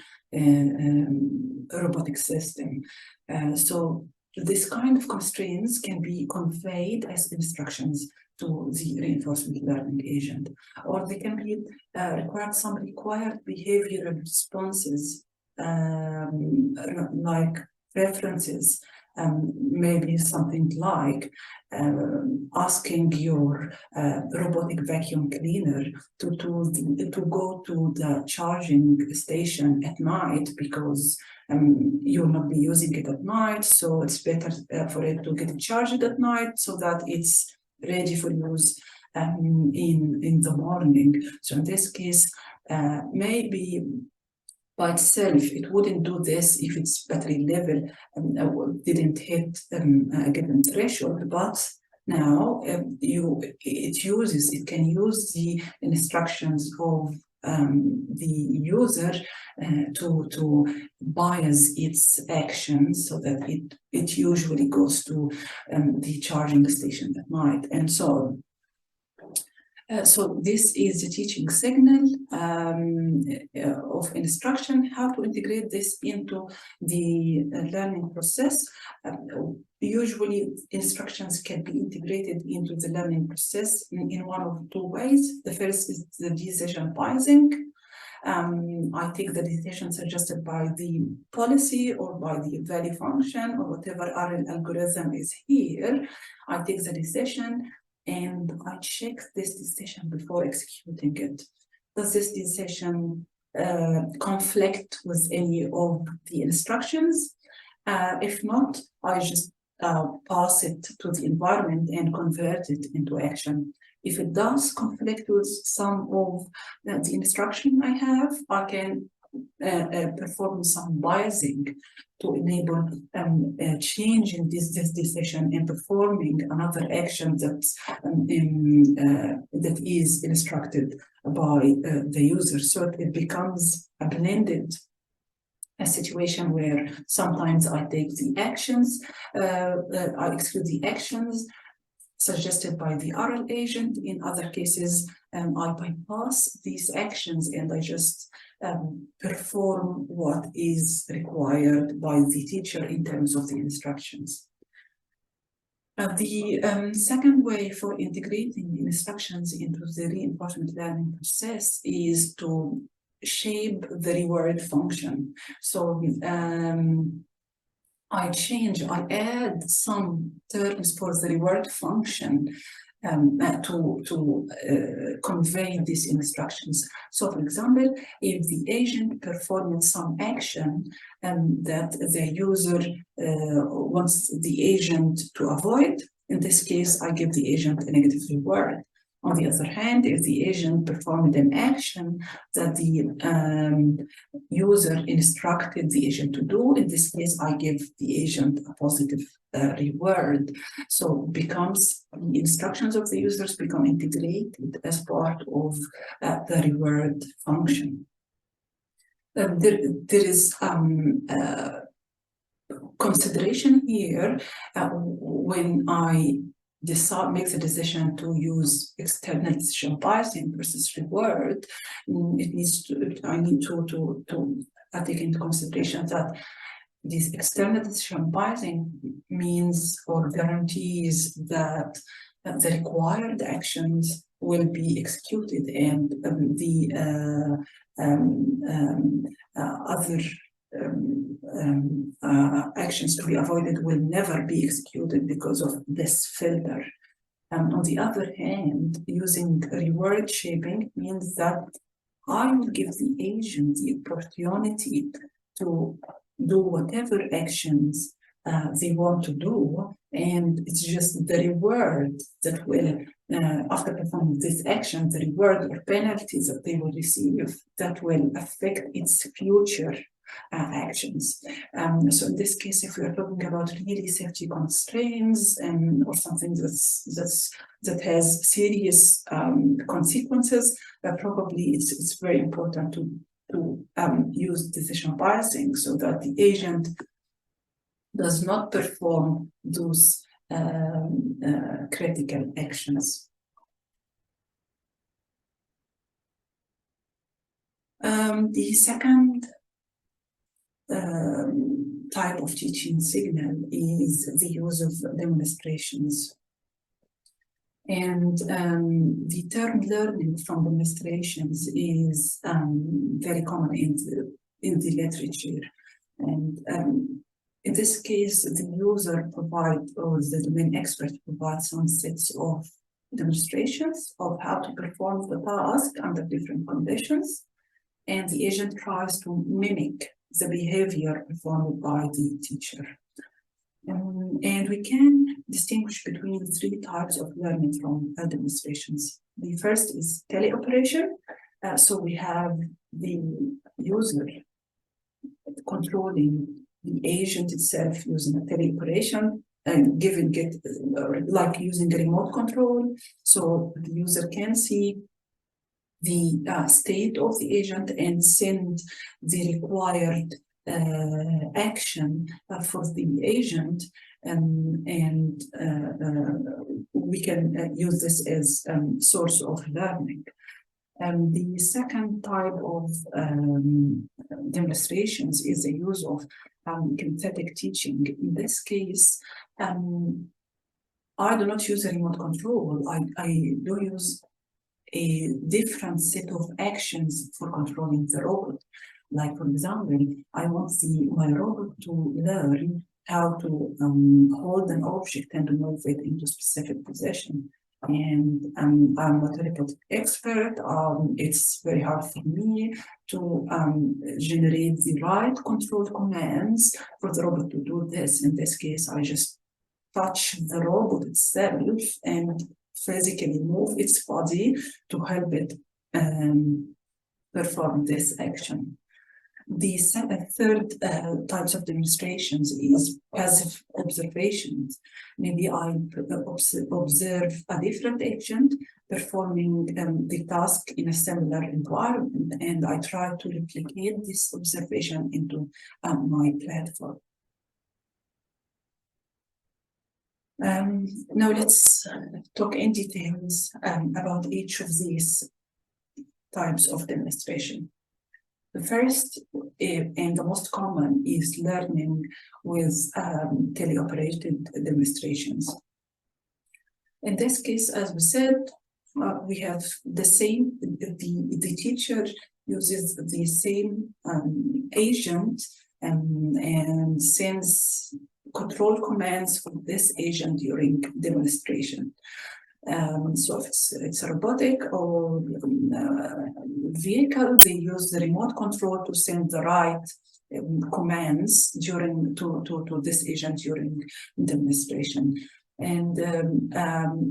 robotic system. So this kind of constraints can be conveyed as instructions to the reinforcement learning agent, or they can be some required behavioral responses, like preferences, maybe something like asking your robotic vacuum cleaner to go to the charging station at night, because you'll not be using it at night, so it's better for it to get charged at night so that it's ready for use in the morning. So in this case, maybe by itself, it wouldn't do this if its battery level didn't hit a given threshold, but now it can use the instructions of the user to bias its actions so that it usually goes to the charging station at night, and so on. So this is the teaching signal of instruction, how to integrate this into the learning process. Usually instructions can be integrated into the learning process in one of two ways. The first is the decision biasing. I take the decision suggested by the policy or by the value function or whatever RL algorithm is here. I take the decision and I check this decision before executing it. Does this decision conflict with any of the instructions? If not, I just pass it to the environment and convert it into action. If it does conflict with some of the instruction I have, I can perform some biasing to enable changing this decision and performing another action that is instructed by the user. So it becomes a blended situation where sometimes I take the actions, I exclude the actions suggested by the RL agent. In other cases, I bypass these actions and I just perform what is required by the teacher in terms of the instructions. The second way for integrating the instructions into the reinforcement learning process is to shape the reward function. So I add some terms for the reward function to convey these instructions. So, for example, if the agent performed some action that the user wants the agent to avoid, in this case, I give the agent a negative reward. On the other hand, if the agent performed an action that the user instructed the agent to do, in this case, I give the agent a positive reward. So the instructions of the users become integrated as part of the reward function. There is consideration here when I makes a decision to use external decision biasing versus reward. I need to take into consideration that this external decision biasing means or guarantees that the required actions will be executed, and the other actions to be avoided will never be executed because of this filter. On the other hand, using reward shaping means that I will give the agent the opportunity to do whatever actions they want to do, and it's just the reward that will, after performing this action, the reward or penalties that they will receive that will affect its future actions. So in this case, if we are talking about really safety constraints or something that has serious consequences, probably it's very important to use decision biasing so that the agent does not perform those critical actions. The second type of teaching signal is the use of demonstrations. And the term learning from demonstrations is very common in the literature. And in this case, the user provides, or the domain expert provides some sets of demonstrations of how to perform the task under different conditions. And the agent tries to mimic the behavior performed by the teacher. And we can distinguish between three types of learning from demonstrations. The first is teleoperation. So we have the user controlling the agent itself using a teleoperation and giving it like using a remote control. So the user can see the state of the agent and send the required action for the agent, and we can use this as source of learning. The second type of demonstrations is the use of kinesthetic teaching. In this case, I do not use a remote control. I do use a different set of actions for controlling the robot. Like, for example, I want my robot to learn how to hold an object and move it into a specific position. And I'm not a robotic expert. It's very hard for me to generate the right control commands for the robot to do this. In this case, I just touch the robot itself and physically move its body to help it perform this action. The third types of demonstrations is passive observations. Maybe I observe a different agent performing the task in a similar environment, and I try to replicate this observation into my platform. Now let's talk in details about each of these types of demonstration. The first and the most common is learning with teleoperated demonstrations. In this case, as we said, we have the same, the teacher uses the same agent and sends control commands for this agent during demonstration. So if it's a robotic or vehicle, they use the remote control to send the right commands to this agent during demonstration. And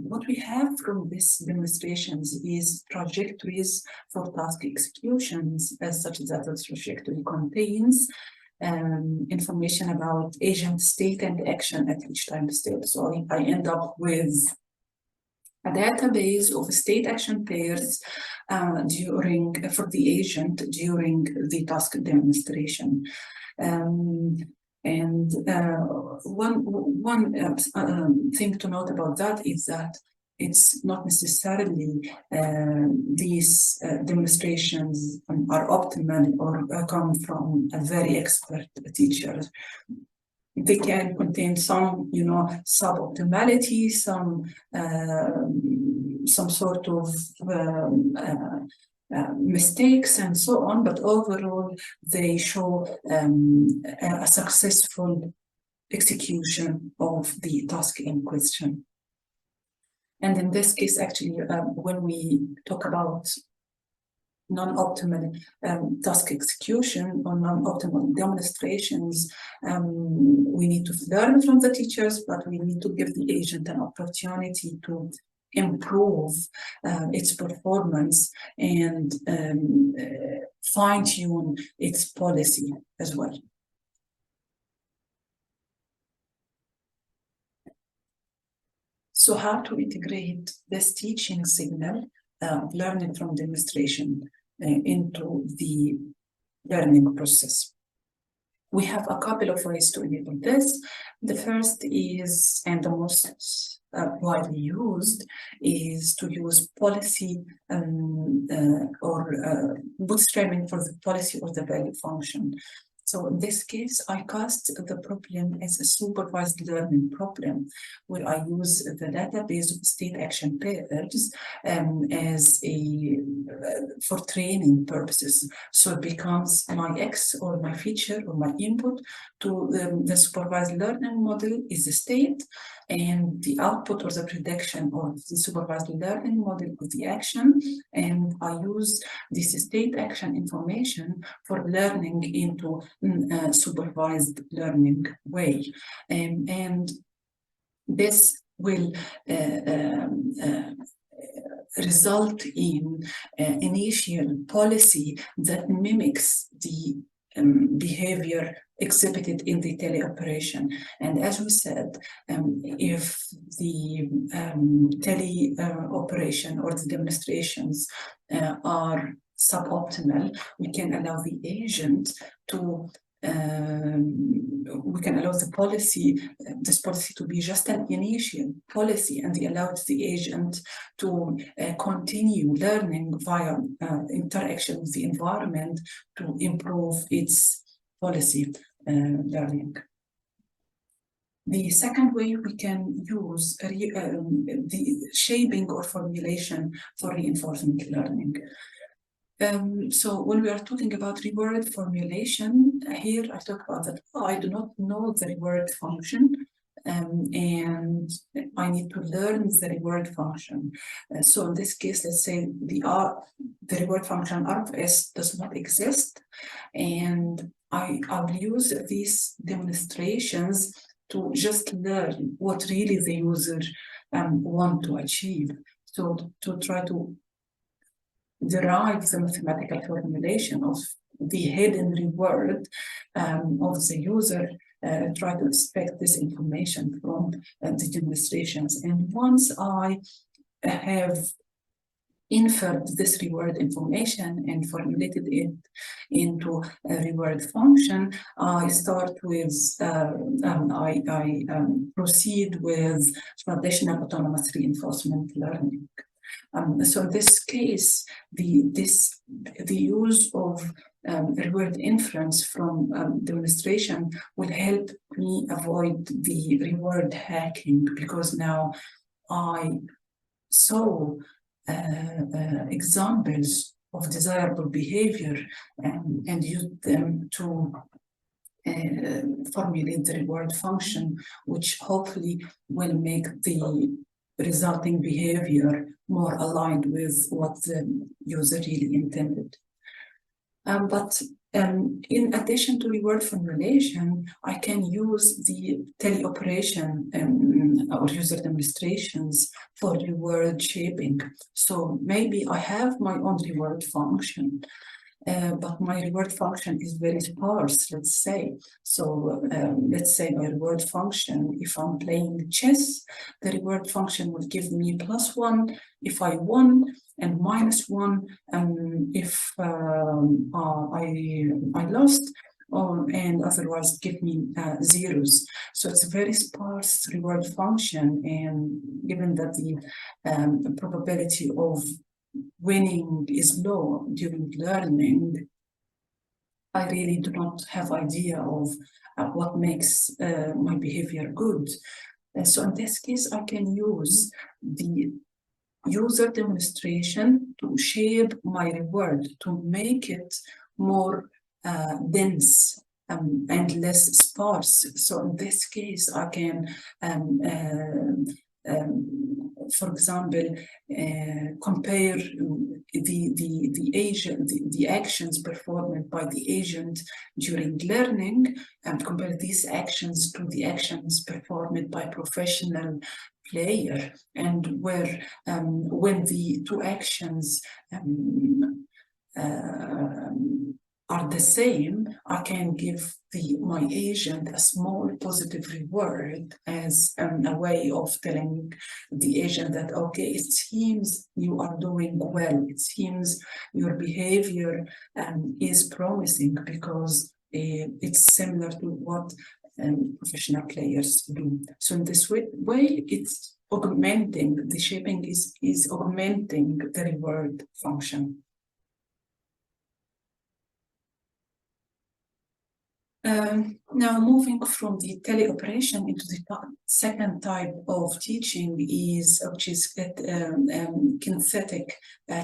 what we have from these demonstrations is trajectories for task executions, such that the trajectory contains information about agent state and action at each time step. So I end up with a database of state action pairs for the agent during the task demonstration. And one thing to note about that is that it's not necessarily these demonstrations are optimal or come from a very expert teacher. They can contain some, suboptimality, some sort of mistakes and so on, but overall they show a successful execution of the task in question. And in this case, actually, when we talk about non-optimal task execution or non-optimal demonstrations, we need to learn from the teachers, but we need to give the agent an opportunity to improve its performance and fine-tune its policy as well. So how to integrate this teaching signal, learning from demonstration, into the learning process? We have a couple of ways to enable this. The first is, and the most widely used, is to use policy or bootstrapping for the policy or the value function. So in this case, I cast the problem as a supervised learning problem, where I use the database of state action pairs as for training purposes. So it becomes my X or my feature or my input to the supervised learning model is the state, and the output or the prediction of the supervised learning model is the action, and I use this state action information for learning into a supervised learning way. And this will result in initial policy that mimics the behavior exhibited in the teleoperation. And as we said, if the teleoperation or the demonstrations are suboptimal, we can allow the agent to we can allow the policy, this policy to be just an initial policy, and it allows the agent to continue learning via interaction with the environment to improve its policy learning. The second way we can use the shaping or formulation for reinforcement learning. So when we are talking about reward formulation, here I talk about that I do not know the reward function, and I need to learn the reward function. So in this case, let's say the reward function R of S does not exist, and I will use these demonstrations to just learn what really the user want to achieve. So to try to derive the mathematical formulation of the hidden reward of the user, try to extract this information from the demonstrations. And once I have inferred this reward information and formulated it into a reward function, I start with, I proceed with traditional autonomous reinforcement learning. So in this case, the use of reward inference from demonstration will help me avoid the reward hacking, because now I saw examples of desirable behavior and use them to formulate the reward function, which hopefully will make the resulting behavior more aligned with what the user really intended. But in addition to reward formulation, I can use the teleoperation or user demonstrations for reward shaping. So maybe I have my own reward function, but my reward function is very sparse, let's say. So let's say my reward function, if I'm playing chess, the reward function will give me +1 if I won, and -1 if I lost. and otherwise give me zeros. So it's a very sparse reward function, and given that the probability of winning is low during learning, I really do not have idea of what makes my behavior good. So in this case, I can use the user demonstration to shape my reward, to make it more dense and less sparse. So in this case, I can, for example, compare the actions performed by the agent during learning, and compare these actions to the actions performed by professional player, and where when the two actions are the same, I can give my agent a small positive reward as a way of telling the agent that, okay, it seems you are doing well, it seems your behavior is promising, because it's similar to what professional players do. So in this way it's augmenting, the shaping is augmenting the reward function. Now moving from the teleoperation into the second type of teaching, which is kinesthetic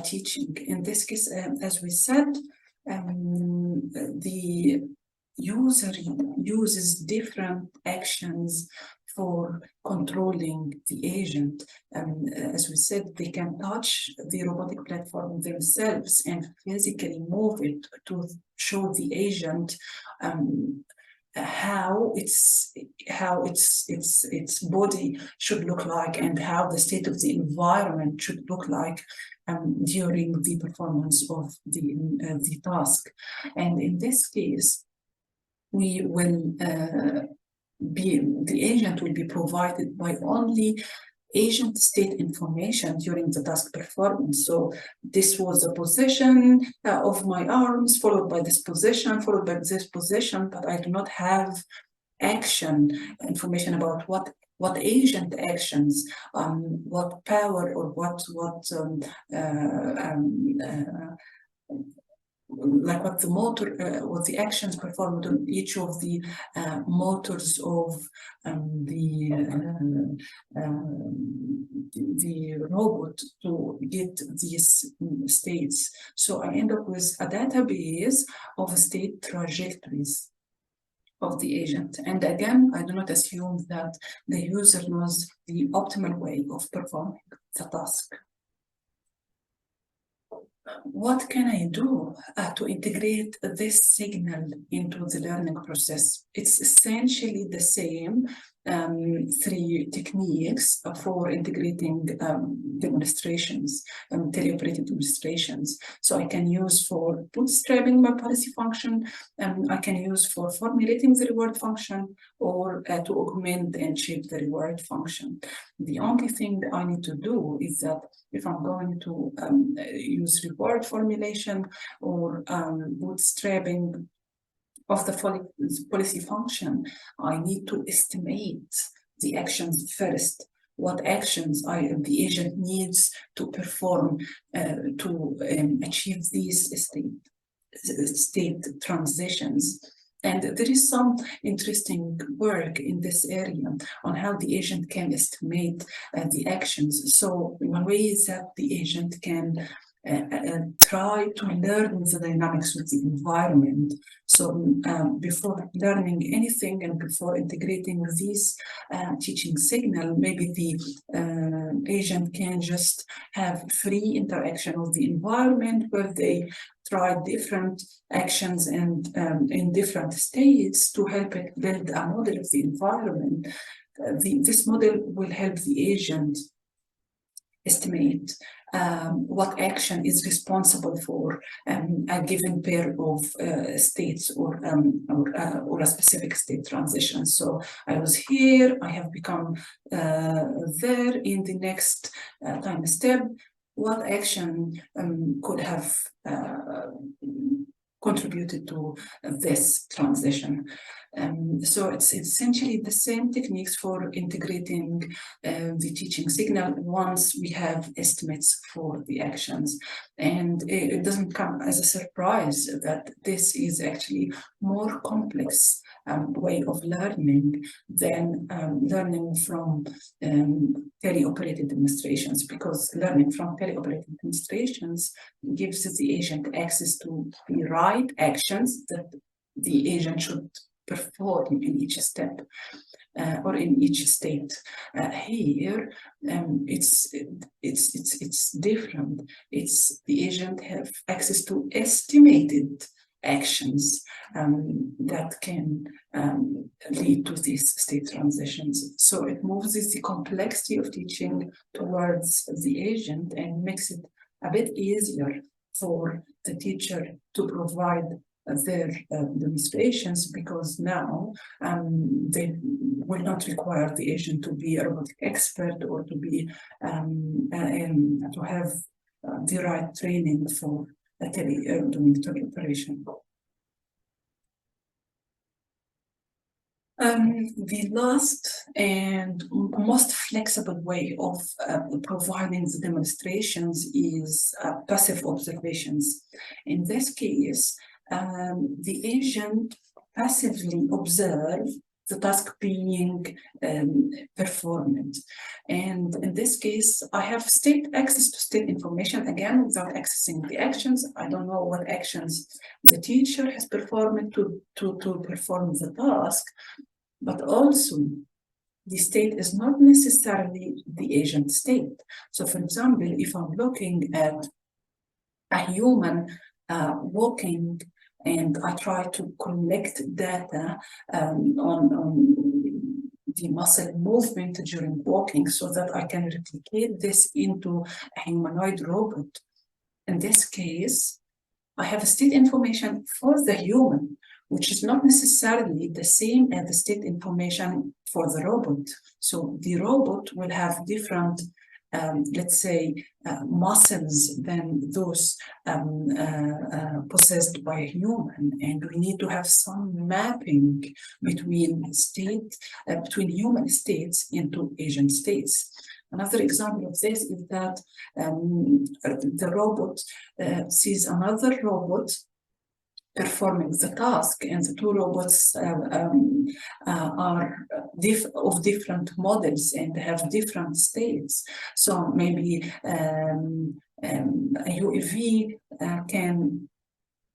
teaching. In this case, as we said, the user uses different actions for controlling the agent. As we said, they can touch the robotic platform themselves and physically move it to show the agent how its body should look like, and how the state of the environment should look like during the performance of the task. And in this case, we will the agent will be provided by only agent state information during the task performance. So this was the position of my arms, followed by this position, followed by this position, but I do not have action information about what agent actions, what power, or like what the motor, what the actions performed on each of the motors of the robot to get these states. So I end up with a database of state trajectories of the agent. And again, I do not assume that the user knows the optimal way of performing the task. What can I do to integrate this signal into the learning process? It's essentially the same three techniques for integrating demonstrations, teleoperated demonstrations. So I can use for bootstrapping my policy function, I can use for formulating the reward function, or to augment and shape the reward function. The only thing that I need to do is that if I'm going to use reward formulation or bootstrapping of the policy function, I need to estimate the actions first. What actions the agent needs to perform to achieve these state transitions. And there is some interesting work in this area on how the agent can estimate the actions. So one way is that the agent can try to learn the dynamics of the environment. So before learning anything and before integrating this teaching signal, maybe the agent can just have free interaction with the environment, where they try different actions and in different states to help it build a model of the environment. This model will help the agent estimate what action is responsible for a given pair of states or a specific state transition. So I was here, I have become there in the next time step. What action could contributed to this transition. So it's essentially the same techniques for integrating the teaching signal once we have estimates for the actions. And it doesn't come as a surprise that this is actually more complex way of learning than learning from teleoperated demonstrations, because learning from teleoperated demonstrations gives the agent access to the right actions that the agent should perform in each step or in each state. Here, it's different. It's the agent have access to estimated actions that can lead to these state transitions. So it moves the complexity of teaching towards the agent and makes it a bit easier for the teacher to provide their demonstrations, because now they will not require the agent to be a robotic expert or to be to have the right training for doing teleoperation. The last and most flexible way of providing the demonstrations is passive observations. In this case, the agent passively observes the task being performed. And in this case, I have access to state information, again, without accessing the actions. I don't know what actions the teacher has performed to perform the task, but also the state is not necessarily the agent state. So for example, if I'm looking at a human walking, and I try to collect data on the muscle movement during walking so that I can replicate this into a humanoid robot. In this case, I have state information for the human, which is not necessarily the same as the state information for the robot. So the robot will have different let's say, muscles than those possessed by a human, and we need to have some mapping between between human states into agent states. Another example of this is that the robot sees another robot performing the task, and the two robots are of different models and have different states. So maybe a UAV can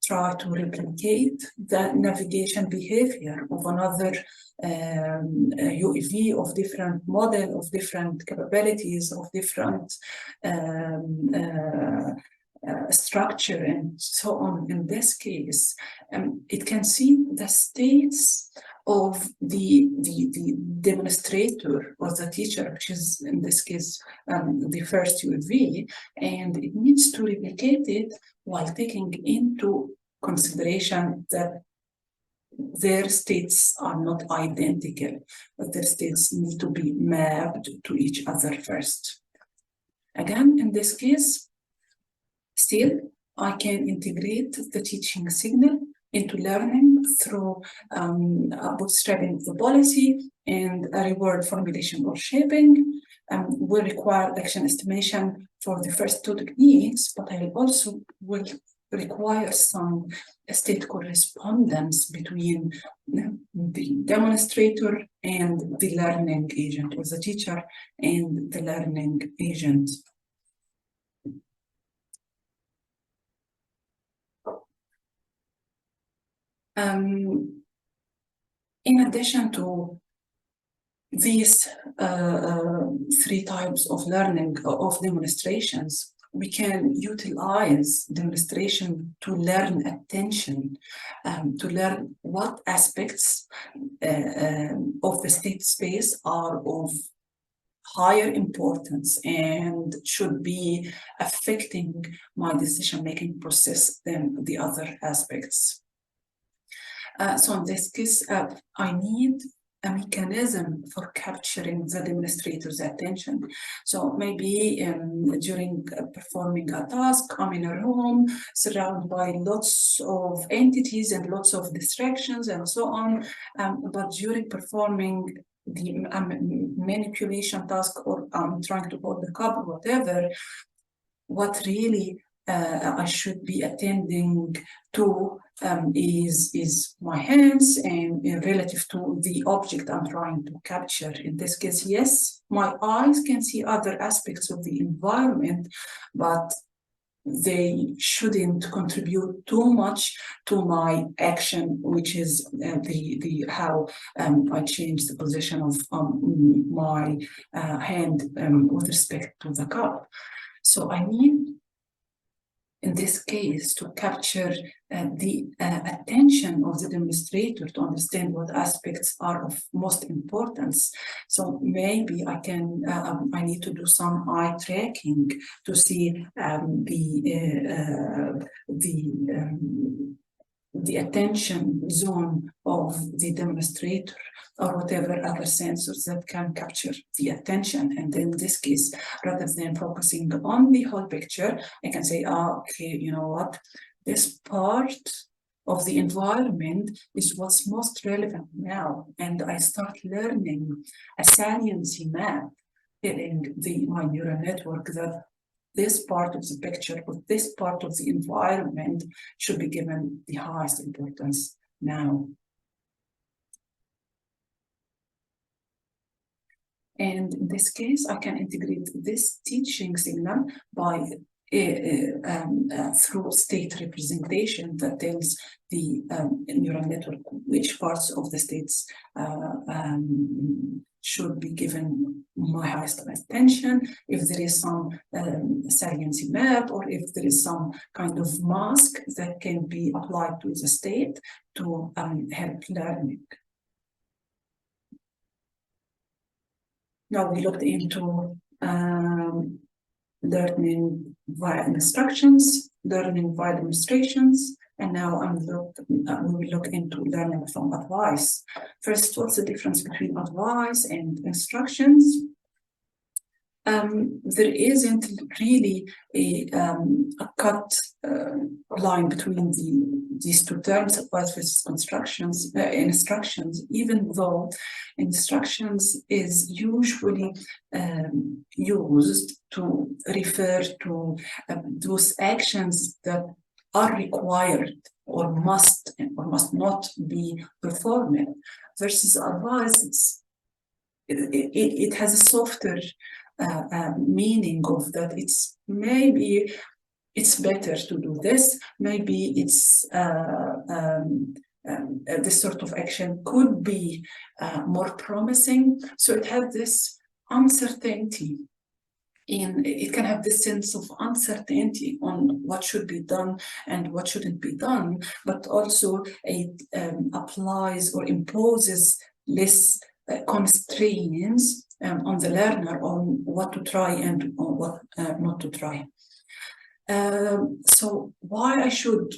try to replicate the navigation behavior of another UAV of different model, of different capabilities, of different structure, and so on. In this case, it can see the states of the demonstrator or the teacher, which is in this case the first UAV, and it needs to replicate it while taking into consideration that their states are not identical, but their states need to be mapped to each other first. Again, in this case, still, I can integrate the teaching signal into learning through bootstrapping the policy, and a reward formulation or shaping will require action estimation for the first two techniques, but I also will require some state correspondence between the demonstrator and the learning agent, or the teacher and the learning agent. In addition to these three types of learning of demonstrations, we can utilize demonstration to learn attention, to learn what aspects of the state space are of higher importance and should be affecting my decision-making process than the other aspects. So in this case, I need a mechanism for capturing the demonstrator's attention. So maybe during performing a task, I'm in a room surrounded by lots of entities and lots of distractions and so on. But during performing the manipulation task, or I'm trying to hold the cup or whatever, what really I should be attending to is my hands and relative to the object I'm trying to capture. In this case, yes, my eyes can see other aspects of the environment, but they shouldn't contribute too much to my action, which is the how I change the position of my hand with respect to the cup. So I need, in this case, to capture the attention of the demonstrator to understand what aspects are of most importance. So maybe I can, I need to do some eye tracking to see the attention zone of the demonstrator, or whatever other sensors that can capture the attention. And in this case, rather than focusing on the whole picture, I can say, okay, you know what, this part of the environment is what's most relevant now. And I start learning a saliency map telling my neural network that this part of the picture, or this part of the environment, should be given the highest importance now. And in this case, I can integrate this teaching signal by through state representation that tells the neural network which parts of the states should be given my highest attention, if there is some saliency map, or if there is some kind of mask that can be applied to the state to help learning. Now we looked into learning via instructions, learning via demonstrations, and now we will look into learning from advice. First, what's the difference between advice and instructions? There isn't really a cut line between these two terms, advice versus instructions, even though instructions is usually used to refer to those actions that are required or must not be performed, versus advice, it has a softer meaning of that. It's maybe it's better to do this, maybe it's this sort of action could be more promising. So it has this uncertainty. It can have this sense of uncertainty on what should be done and what shouldn't be done, but also it applies or imposes less constraints on the learner on what to try and on what not to try. So why I should,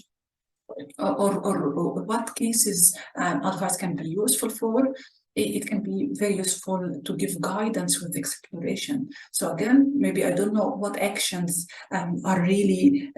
or what cases advice can be useful for? It can be very useful to give guidance with exploration. So again, maybe I don't know what actions are really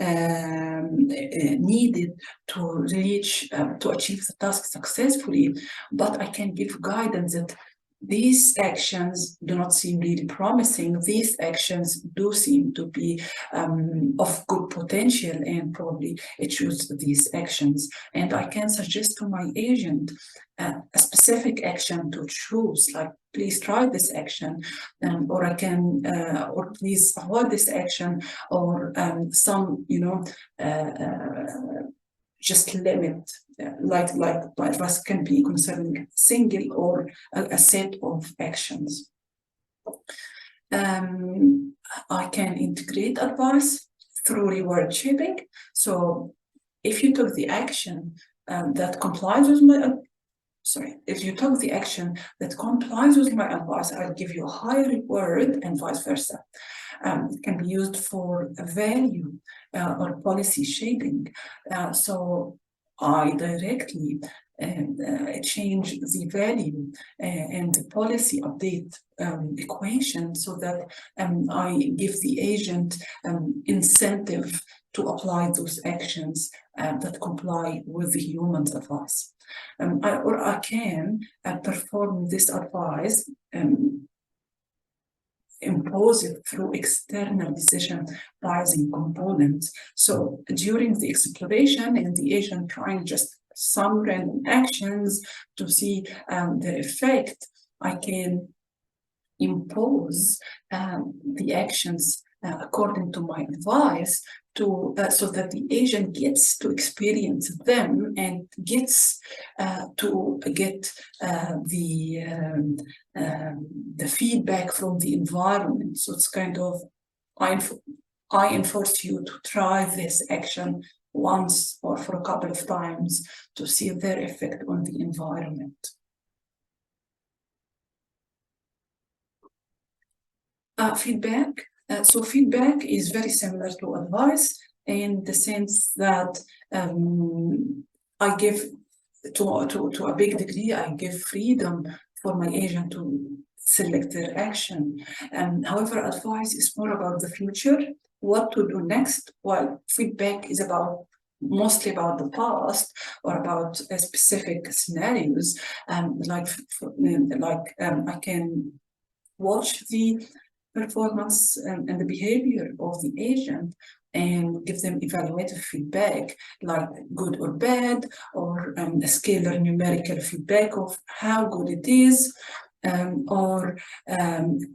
needed to reach, to achieve the task successfully, but I can give guidance that these actions do not seem really promising. These actions do seem to be of good potential, and probably choose these actions. And I can suggest to my agent a specific action to choose, like please try this action, or I can, or please avoid this action, or some, just limit, like advice can be concerning single or a set of actions. I can integrate advice through reward shaping. So if you took the action that complies with my if you took the action that complies with my advice, I'll give you a higher reward, and vice versa. It can be used for a value or policy shaping. So I directly change the value and the policy update equation so that I give the agent incentive to apply those actions that comply with the human's advice. I can perform this advice, impose it through external decision biasing components. So during the exploration and the agent trying just some random actions to see the effect, I can impose the actions according to my advice to so that the agent gets to experience them and gets to get the feedback from the environment. So it's kind of, I enforce you to try this action once or for a couple of times to see their effect on the environment. Feedback. So feedback is very similar to advice in the sense that I give to a big degree, I give freedom for my agent to select their action. However, advice is more about the future, what to do next, while feedback is mostly about the past or about specific scenarios. I can watch the performance and the behavior of the agent and give them evaluative feedback, like good or bad, or a scalar numerical feedback of how good it is, or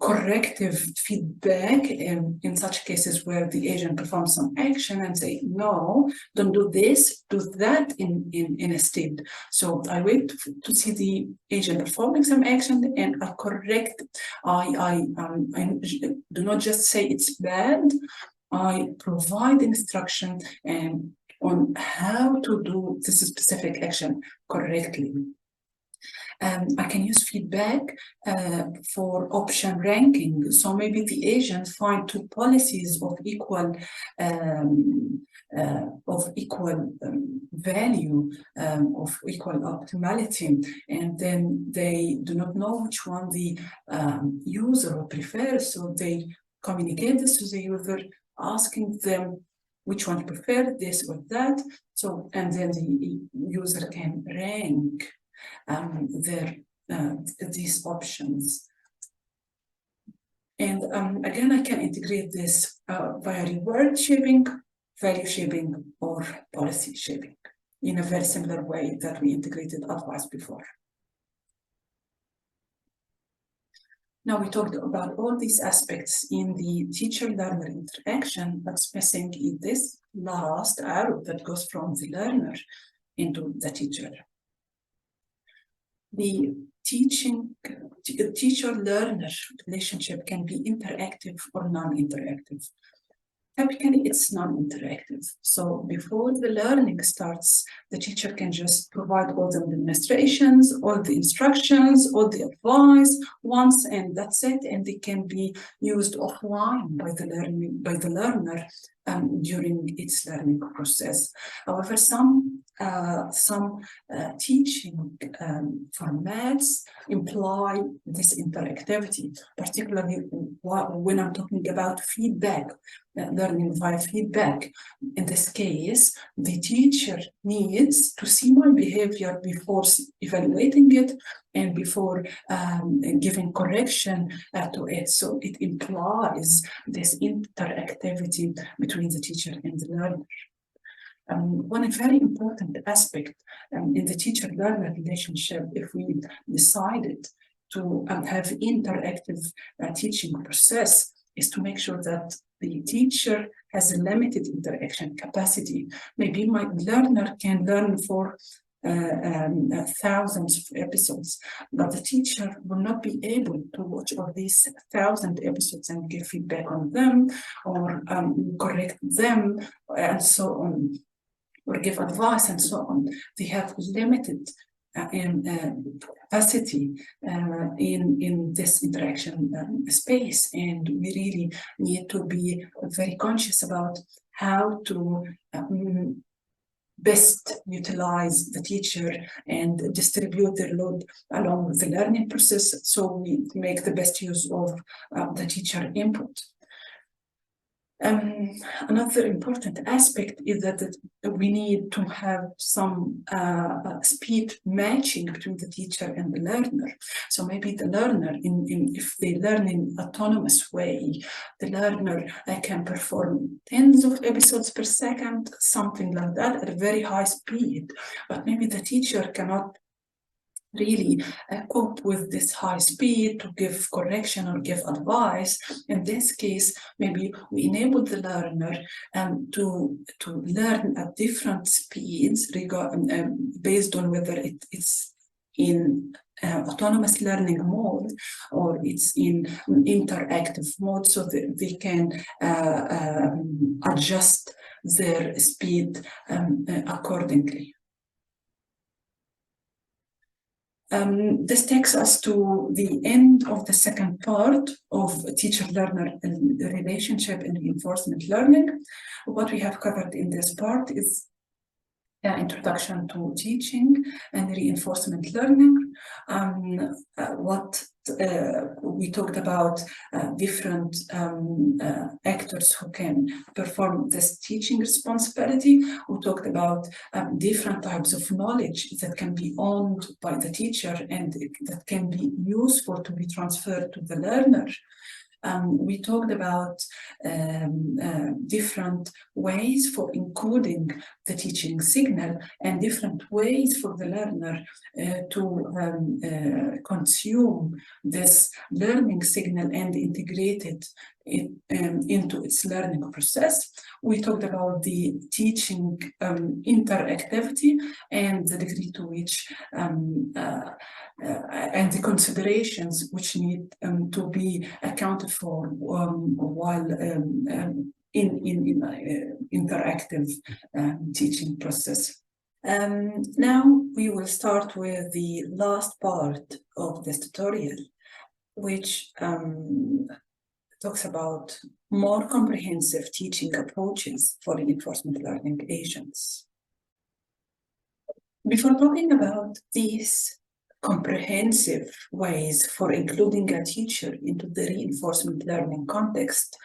corrective feedback in such cases where the agent performs some action and say, no, don't do this, do that instead. So I wait to see the agent performing some action and I correct it. I do not just say it's bad, I provide instruction on how to do this specific action correctly. I can use feedback for option ranking. So maybe the agent find two policies of equal value, of equal optimality, and then they do not know which one the user would prefer. So they communicate this to the user, asking them which one prefer, this or that. So, and then the user can rank these options. And again, I can integrate this via reward shaping, value shaping, or policy shaping in a very similar way that we integrated advice before. Now we talked about all these aspects in the teacher-learner interaction, what's missing is this last arrow that goes from the learner into the teacher. The teacher-learner relationship can be interactive or non-interactive. Typically, it's non-interactive. So before the learning starts, the teacher can just provide all the demonstrations, all the instructions, all the advice once, and that's it. And they can be used offline by the learner during its learning process. However, some teaching formats imply this interactivity, particularly when I'm talking about feedback, learning via feedback. In this case, the teacher needs to see my behavior before evaluating it and before giving correction to it. So it implies this interactivity between the teacher and the learner. One very important aspect in the teacher-learner relationship, if we decided to have interactive teaching process, is to make sure that the teacher has a limited interaction capacity. Maybe my learner can learn for thousands of episodes, but the teacher will not be able to watch all these 1,000 episodes and give feedback on them or correct them and so on, or give advice and so on. They have limited capacity in this interaction space, and we really need to be very conscious about how to best utilize the teacher and distribute their load along with the learning process, so we make the best use of the teacher input. Another important aspect is that we need to have some speed matching between the teacher and the learner. So maybe the learner, if they learn in autonomous way, the learner can perform tens of episodes per second, something like that, at a very high speed. But maybe the teacher cannot really cope with this high speed to give correction or give advice. In this case, maybe we enable the learner to learn at different speeds based on whether it's in autonomous learning mode or it's in interactive mode, so that they can adjust their speed accordingly. This takes us to the end of the second part of teacher-learner relationship in reinforcement learning. What we have covered in this part is introduction to teaching and reinforcement learning. We talked about different actors who can perform this teaching responsibility. We talked about different types of knowledge that can be owned by the teacher and that can be useful to be transferred to the learner. We talked about different ways for encoding the teaching signal and different ways for the learner to consume this learning signal and integrate it into its learning process. We talked about the teaching interactivity and the degree to which and the considerations which need to be accounted for while in interactive teaching process. Now we will start with the last part of this tutorial, which talks about more comprehensive teaching approaches for reinforcement learning agents. Before talking about these comprehensive ways for including a teacher into the reinforcement learning context,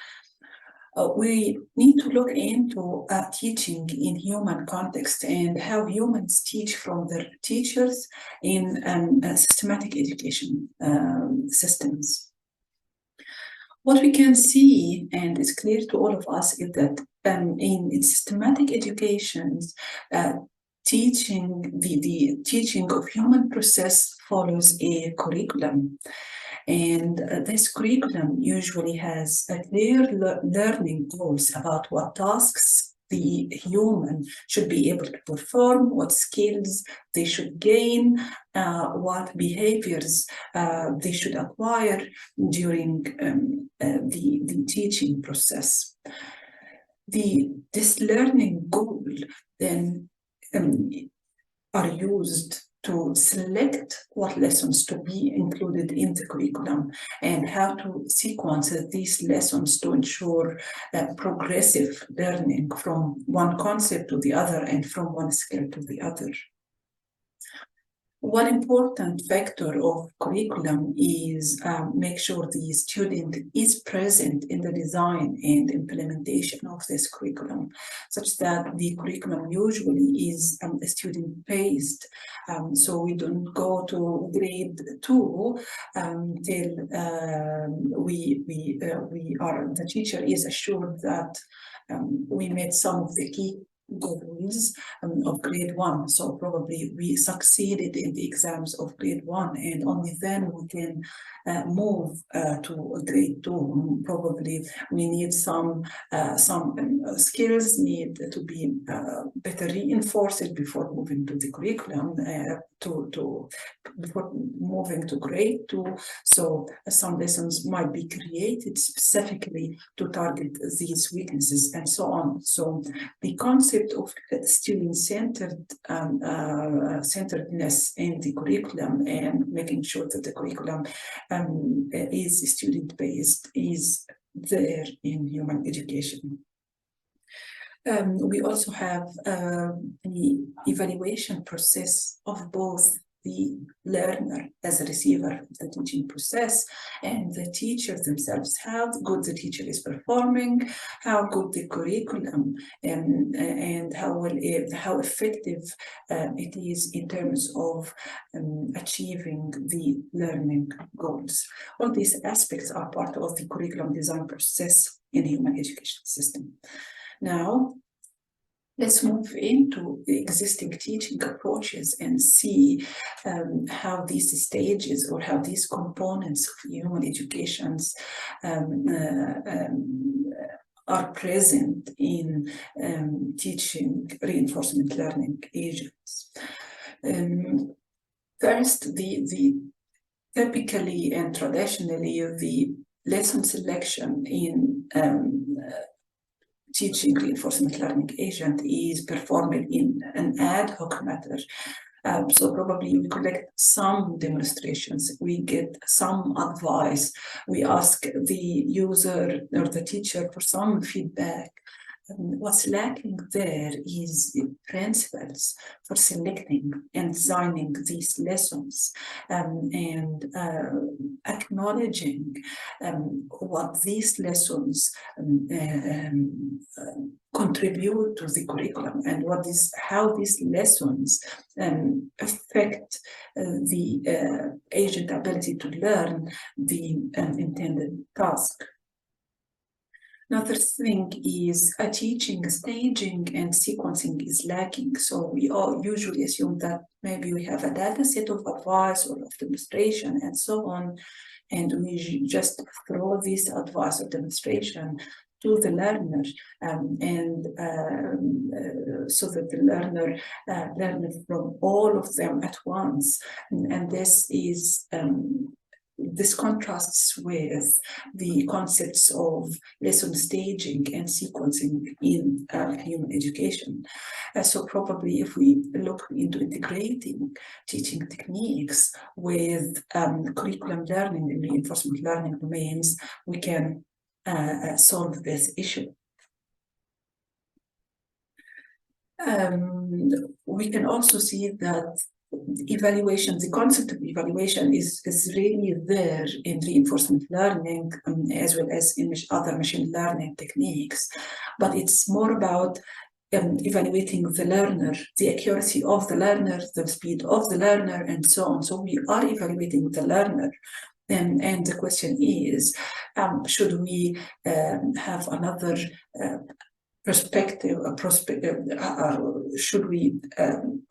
we need to look into teaching in human context and how humans teach from their teachers in systematic education systems. What we can see, and is clear to all of us, is that in systematic educations, the teaching of human process follows a curriculum. And this curriculum usually has a clear learning goals about what tasks the human should be able to perform, what skills they should gain, what behaviors they should acquire during the teaching process. This learning goal then are used to select what lessons to be included in the curriculum and how to sequence these lessons to ensure progressive learning from one concept to the other and from one skill to the other. One important factor of curriculum is make sure the student is present in the design and implementation of this curriculum, such that the curriculum usually is student-based. So we don't go to grade 2 till the teacher is assured that we met some of the key goals of grade 1. So probably we succeeded in the exams of grade 1, and only then we can move to grade 2. Probably we need some skills need to be better reinforced before moving to the curriculum, before moving to grade 2. So some lessons might be created specifically to target these weaknesses and so on. So the concept of student-centered centeredness in the curriculum and making sure that the curriculum is student-based is there in human education. We also have the evaluation process of both the learner as a receiver of the teaching process and the teachers themselves, how good the teacher is performing, how good the curriculum, and how effective it is in terms of achieving the learning goals. All these aspects are part of the curriculum design process in the human education system. Now, let's move into the existing teaching approaches and see how these stages or how these components of human educations are present in teaching reinforcement learning agents. First, the typically and traditionally, the lesson selection in teaching reinforcement learning agent is performed in an ad hoc manner. So probably we collect some demonstrations, we get some advice, we ask the user or the teacher for some feedback. What's lacking there is principles for selecting and designing these lessons, and acknowledging what these lessons contribute to the curriculum and how these lessons affect the agent ability to learn the intended task. Another thing is teaching, staging, and sequencing is lacking. So we all usually assume that maybe we have a data set of advice or of demonstration and so on, and we just throw this advice or demonstration to the learner, so that the learner learns from all of them at once. And this contrasts with the concepts of lesson staging and sequencing in human education. So probably if we look into integrating teaching techniques with curriculum learning and reinforcement learning domains, we can solve this issue. We can also see that evaluation, the concept of evaluation is really there in reinforcement learning, as well as in other machine learning techniques, but it's more about evaluating the learner, the accuracy of the learner, the speed of the learner, and so on. So we are evaluating the learner. And the question is, should we have another perspective, should we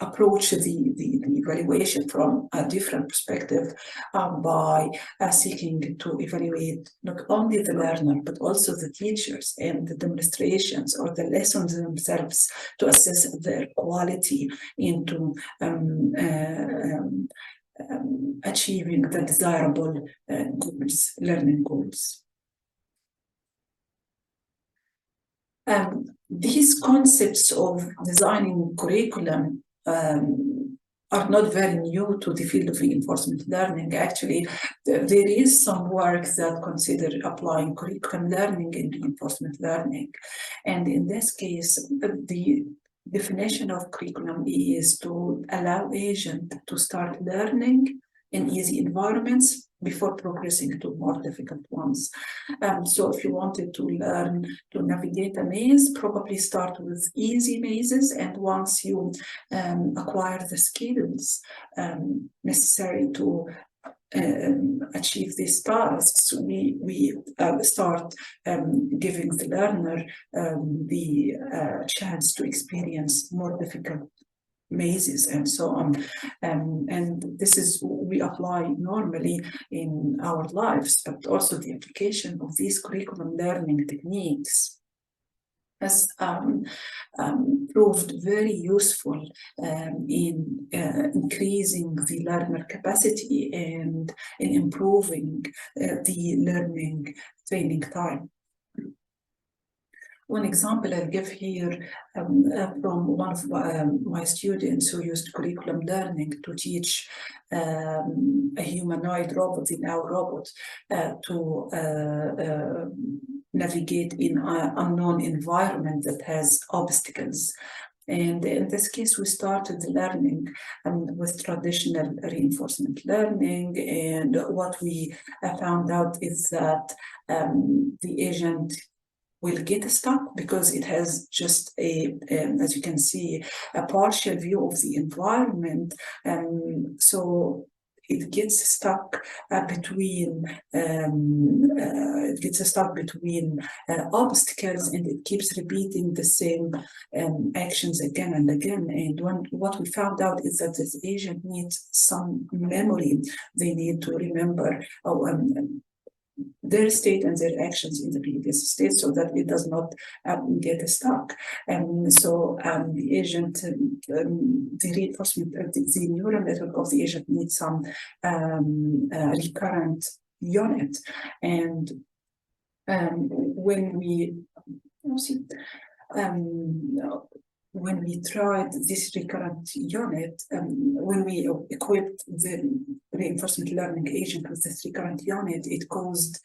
approach the evaluation from a different perspective by seeking to evaluate not only the learner, but also the teachers and the demonstrations or the lessons themselves to assess their quality into achieving the desirable goals, learning goals. These concepts of designing curriculum are not very new to the field of reinforcement learning. Actually, there is some work that consider applying curriculum learning in reinforcement learning. And in this case, the definition of curriculum is to allow agent to start learning in easy environments before progressing to more difficult ones. So if you wanted to learn to navigate a maze, probably start with easy mazes, and once you acquire the skills necessary to achieve these tasks, we start giving the learner the chance to experience more difficult mazes and so on. And this is we apply normally in our lives, but also the application of these curriculum learning techniques has proved very useful in increasing the learner capacity and in improving the learning training time. One example I'll give here from one of my students who used curriculum learning to teach a humanoid robot, the now robot, to navigate in an unknown environment that has obstacles. And in this case, we started learning with traditional reinforcement learning. And what we found out is that the agent will get stuck because it has just as you can see, a partial view of the environment. So it gets stuck between obstacles, and it keeps repeating the same actions again and again. And what we found out is that this agent needs some memory. They need to remember their state and their actions in the previous state, so that it does not get stuck. And so the agent, the reinforcement, the neural network of the agent needs some recurrent unit. And when we tried this recurrent unit, when we equipped the reinforcement learning agent with this recurrent unit, it caused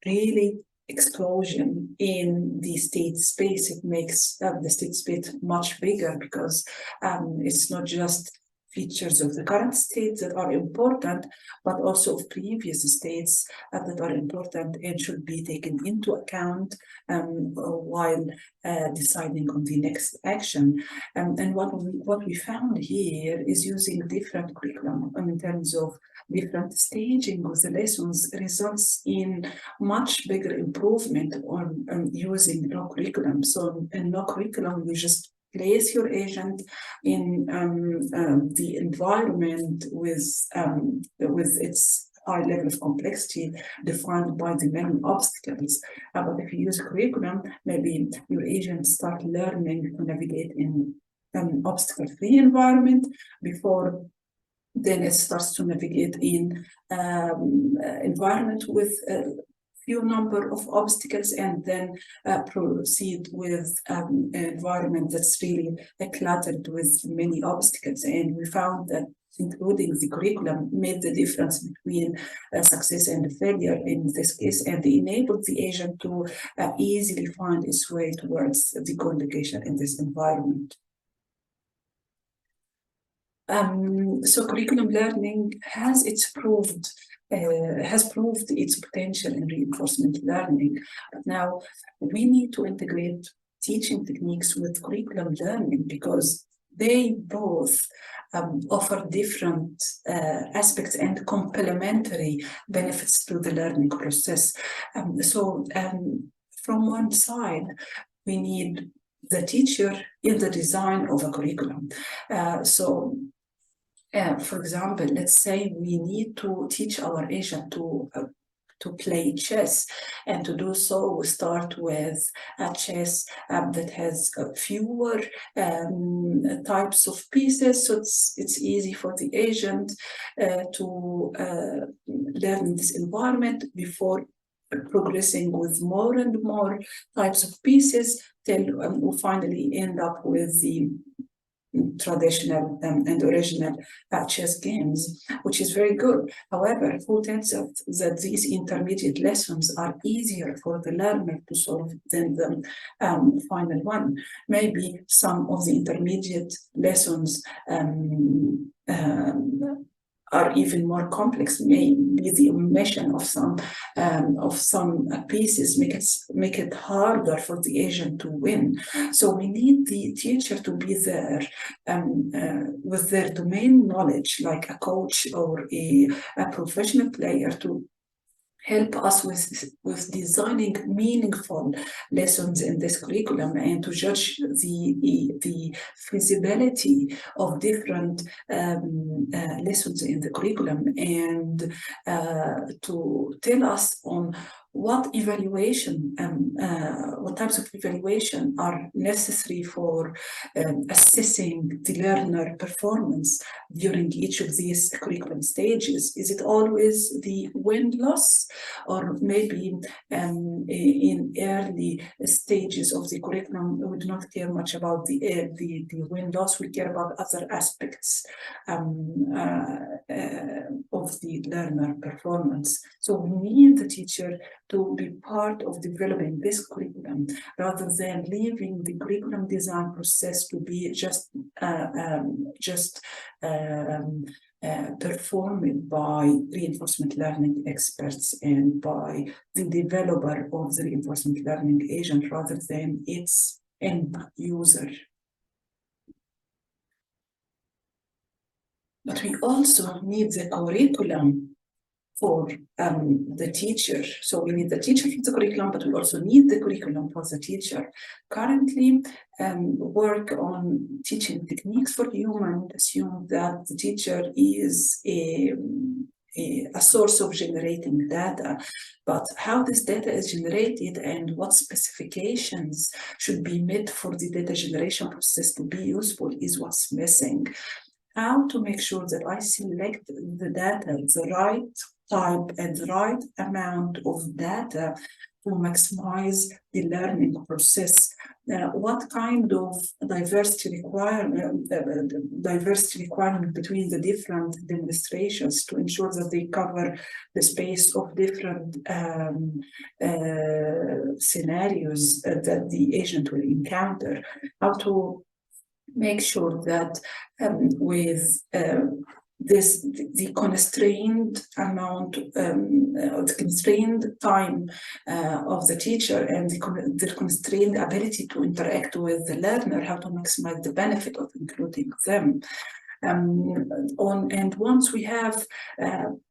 really explosion in the state space. It makes the state space much bigger, because it's not just features of the current state that are important, but also of previous states that are important and should be taken into account while deciding on the next action. And what we found here is using different curriculum in terms of different staging of the lessons results in much bigger improvement on using no curriculum. So in no curriculum, you just place your agent in the environment with its high level of complexity defined by the many obstacles. But if you use curriculum, maybe your agent start learning to navigate in an obstacle-free environment before then it starts to navigate in environment with few number of obstacles, and then proceed with an environment that's really cluttered with many obstacles. And we found that including the curriculum made the difference between success and failure in this case, and they enabled the agent to easily find its way towards the goal location in this environment. So curriculum learning has proved its potential in reinforcement learning. But now we need to integrate teaching techniques with curriculum learning, because they both offer different aspects and complementary benefits to the learning process. From one side, we need the teacher in the design of a curriculum. For example, let's say we need to teach our agent to play chess, and to do so we start with a chess that has fewer types of pieces, so it's easy for the agent to learn in this environment before progressing with more and more types of pieces till we finally end up with the traditional and original chess games, which is very good. However, who tells us that these intermediate lessons are easier for the learner to solve than the final one? Maybe some of the intermediate lessons are even more complex. Maybe the omission of some pieces make it harder for the agent to win. So we need the teacher to be there with their domain knowledge, like a coach or a professional player, to help us with designing meaningful lessons in this curriculum, and to judge the feasibility of different lessons in the curriculum, and to tell us on what evaluation, what types of evaluation are necessary for assessing the learner performance during each of these curriculum stages. Is it always the win-loss, or maybe in early stages of the curriculum we do not care much about the win-loss, we care about other aspects of the learner performance. So we need the teacher to be part of developing this curriculum, rather than leaving the curriculum design process to be just performed by reinforcement learning experts and by the developer of the reinforcement learning agent, rather than its end user. But we also need the curriculum for the teacher. So we need the teacher for the curriculum, but we also need the curriculum for the teacher. Currently, work on teaching techniques for human assume that the teacher is a source of generating data, but how this data is generated and what specifications should be met for the data generation process to be useful is what's missing. How to make sure that I select the data, the right type and the right amount of data to maximize the learning process. What kind of diversity requirement between the different demonstrations to ensure that they cover the space of different scenarios that the agent will encounter. How to make sure that with the constrained amount, the constrained time of the teacher and the constrained ability to interact with the learner, how to maximize the benefit of including them. And once we have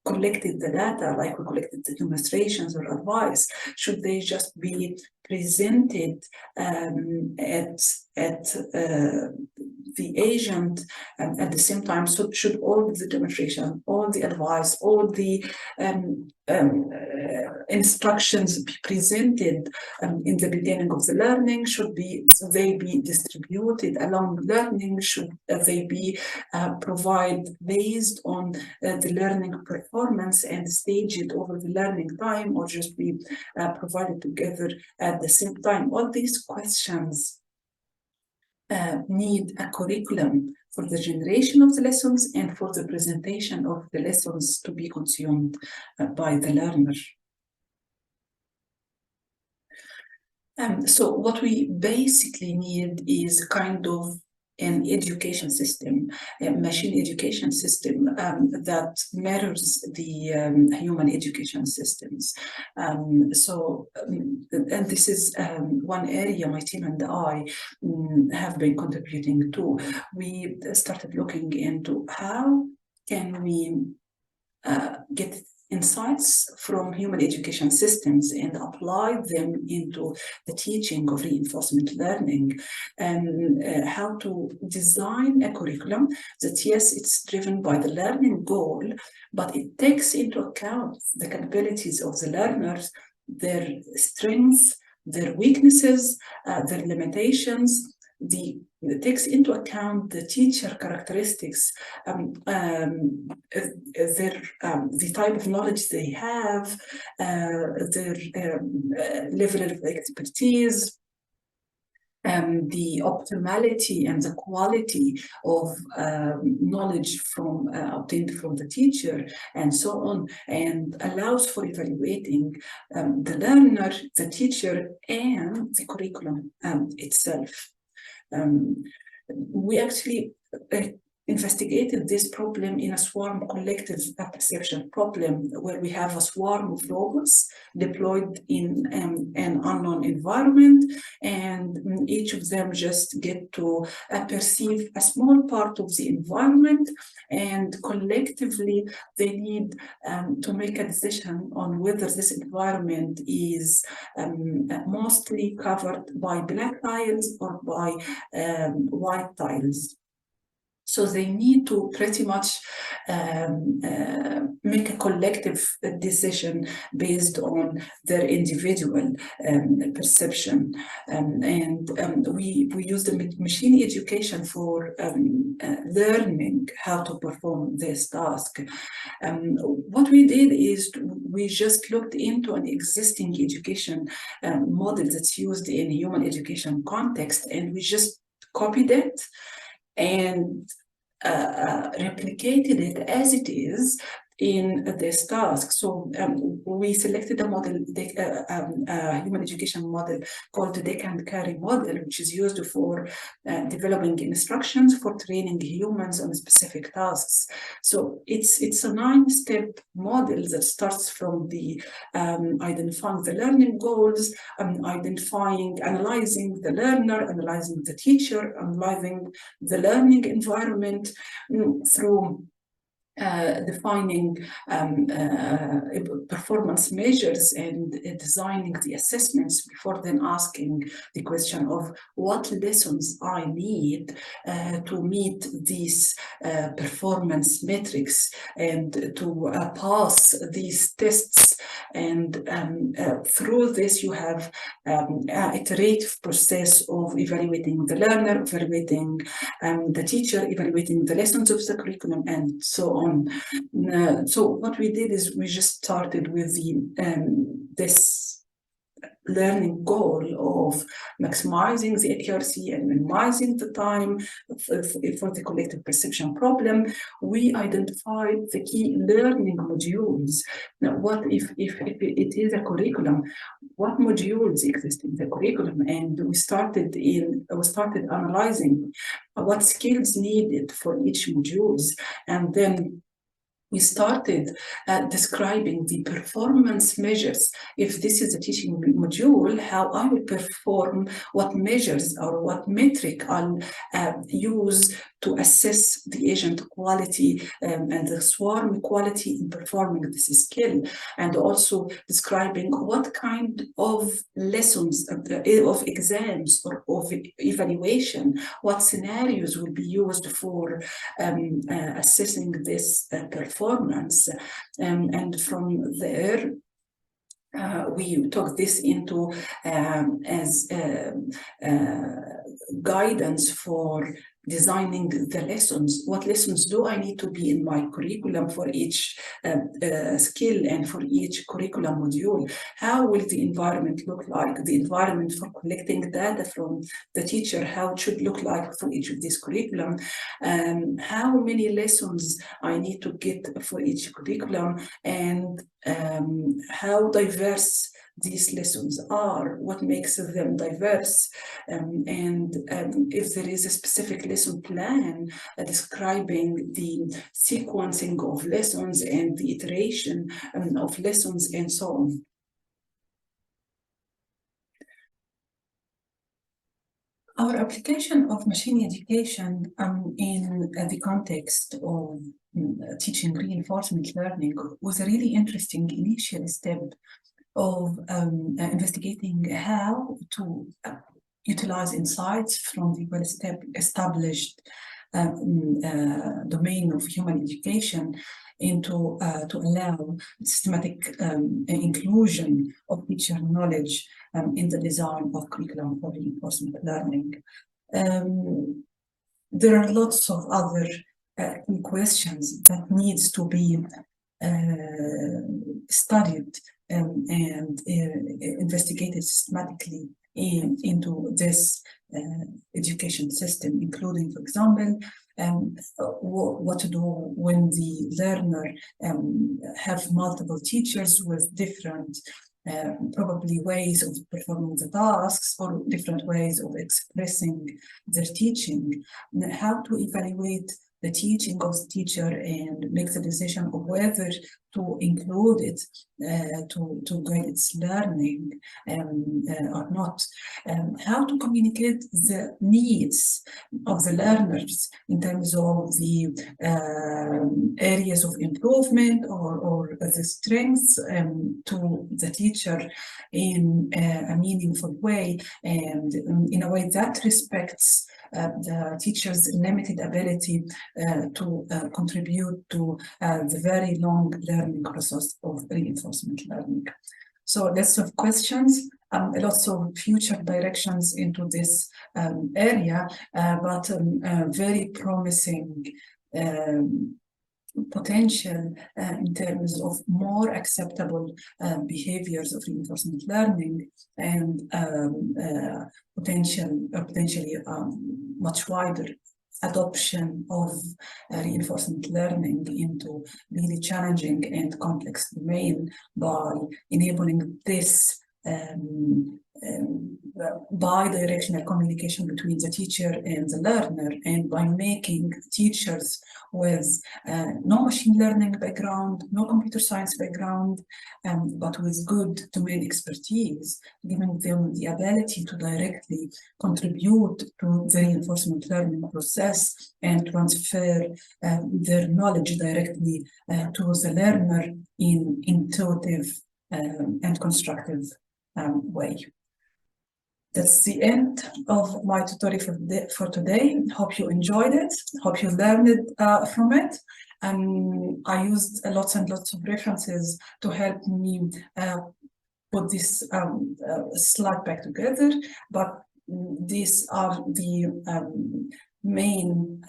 collected the data, like we collected the demonstrations or advice, should they just be presented at the agent at the same time? So should all the demonstration, all the advice, all the instructions be presented in the beginning of the learning? Should they be distributed along learning? Should they be provided based on the learning performance and staged over the learning time, or just be provided together at the same time? All these questions need a curriculum for the generation of the lessons and for the presentation of the lessons to be consumed by the learner. So what we basically need is kind of an education system, a machine education system that mirrors the human education systems. And this is one area my team and I have been contributing to. We started looking into how can we get insights from human education systems and apply them into the teaching of reinforcement learning, and how to design a curriculum that, yes, it's driven by the learning goal, but it takes into account the capabilities of the learners, their strengths, their weaknesses, their limitations. It takes into account the teacher characteristics, the type of knowledge they have, their level of expertise, the optimality and the quality of knowledge obtained from the teacher, and so on, and allows for evaluating the learner, the teacher, and the curriculum itself. We actually investigated this problem in a swarm collective perception problem, where we have a swarm of robots deployed in an unknown environment, and each of them just get to perceive a small part of the environment, and collectively they need to make a decision on whether this environment is mostly covered by black tiles or by white tiles. So they need to pretty much make a collective decision based on their individual perception. We use the machine education for learning how to perform this task. What we did is we just looked into an existing education model that's used in human education context, and we just copied it and replicated it as it is in this task. So we selected a model, human education model called the Deck and Carry model, which is used for developing instructions for training humans on specific tasks. So it's a 9-step model that starts from the identifying the learning goals, analyzing the learner, analyzing the teacher, analyzing the learning environment through defining performance measures and designing the assessments, before then asking the question of what lessons I need to meet these performance metrics and to pass these tests. And through this, you have an iterative process of evaluating the learner, evaluating the teacher, evaluating the lessons of the curriculum, and so on. So what we did is we just started with this learning goal of maximizing the accuracy and minimizing the time for the collective perception problem. We identified the key learning modules. Now, what if it is a curriculum? What modules exist in the curriculum? And we started analyzing what skills needed for each modules, and then we started describing the performance measures. If this is a teaching module, how I will perform, what measures or what metric I'll use to assess the agent quality and the swarm quality in performing this skill, and also describing what kind of lessons, of exams or of evaluation, what scenarios will be used for assessing this performance. And from there, we took this into as guidance for designing the lessons. What lessons do I need to be in my curriculum for each skill and for each curriculum module? How will the environment look like? The environment for collecting data from the teacher, how it should look like for each of these curriculum? How many lessons I need to get for each curriculum, and how diverse these lessons are, what makes them diverse, and if there is a specific lesson plan describing the sequencing of lessons and the iteration of lessons and so on. Our application of machine education in the context of teaching reinforcement learning was a really interesting initial step of investigating how to utilize insights from the well-established domain of human education into to allow systematic inclusion of teacher knowledge in the design of curriculum for reinforcement learning. There are lots of other questions that needs to be studied and investigated systematically into this education system, including, for example, what to do when the learner have multiple teachers with different probably ways of performing the tasks or different ways of expressing their teaching, how to evaluate the teaching of the teacher and make the decision of whether to include it to guide its learning or not. How to communicate the needs of the learners in terms of the areas of improvement or the strengths to the teacher in a meaningful way, and in a way that respects the teacher's limited ability to contribute to the very long learning process of reinforcement learning. So lots of questions, lots of future directions into this area, but very promising potential in terms of more acceptable behaviors of reinforcement learning, and potentially much wider adoption of reinforcement learning into really challenging and complex domain by enabling this bi-directional communication between the teacher and the learner, and by making teachers with no machine learning background, no computer science background, but with good domain expertise, giving them the ability to directly contribute to the reinforcement learning process and transfer their knowledge directly to the learner in intuitive and constructive way. That's the end of my tutorial for today. Hope you enjoyed it. Hope you learned from it. I used lots and lots of references to help me put this slide back together, but these are the main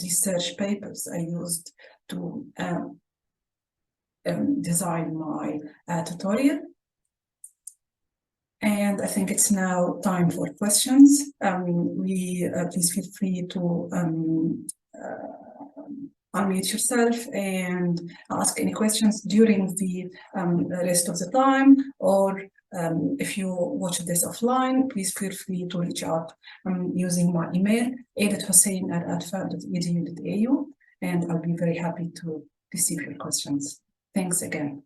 research papers I used to design my tutorial. And I think it's now time for questions. Please feel free to unmute yourself and ask any questions during the rest of the time, or if you watch this offline, please feel free to reach out using my email, aidathossein@adfa.edu.au, and I'll be very happy to receive your questions. Thanks again.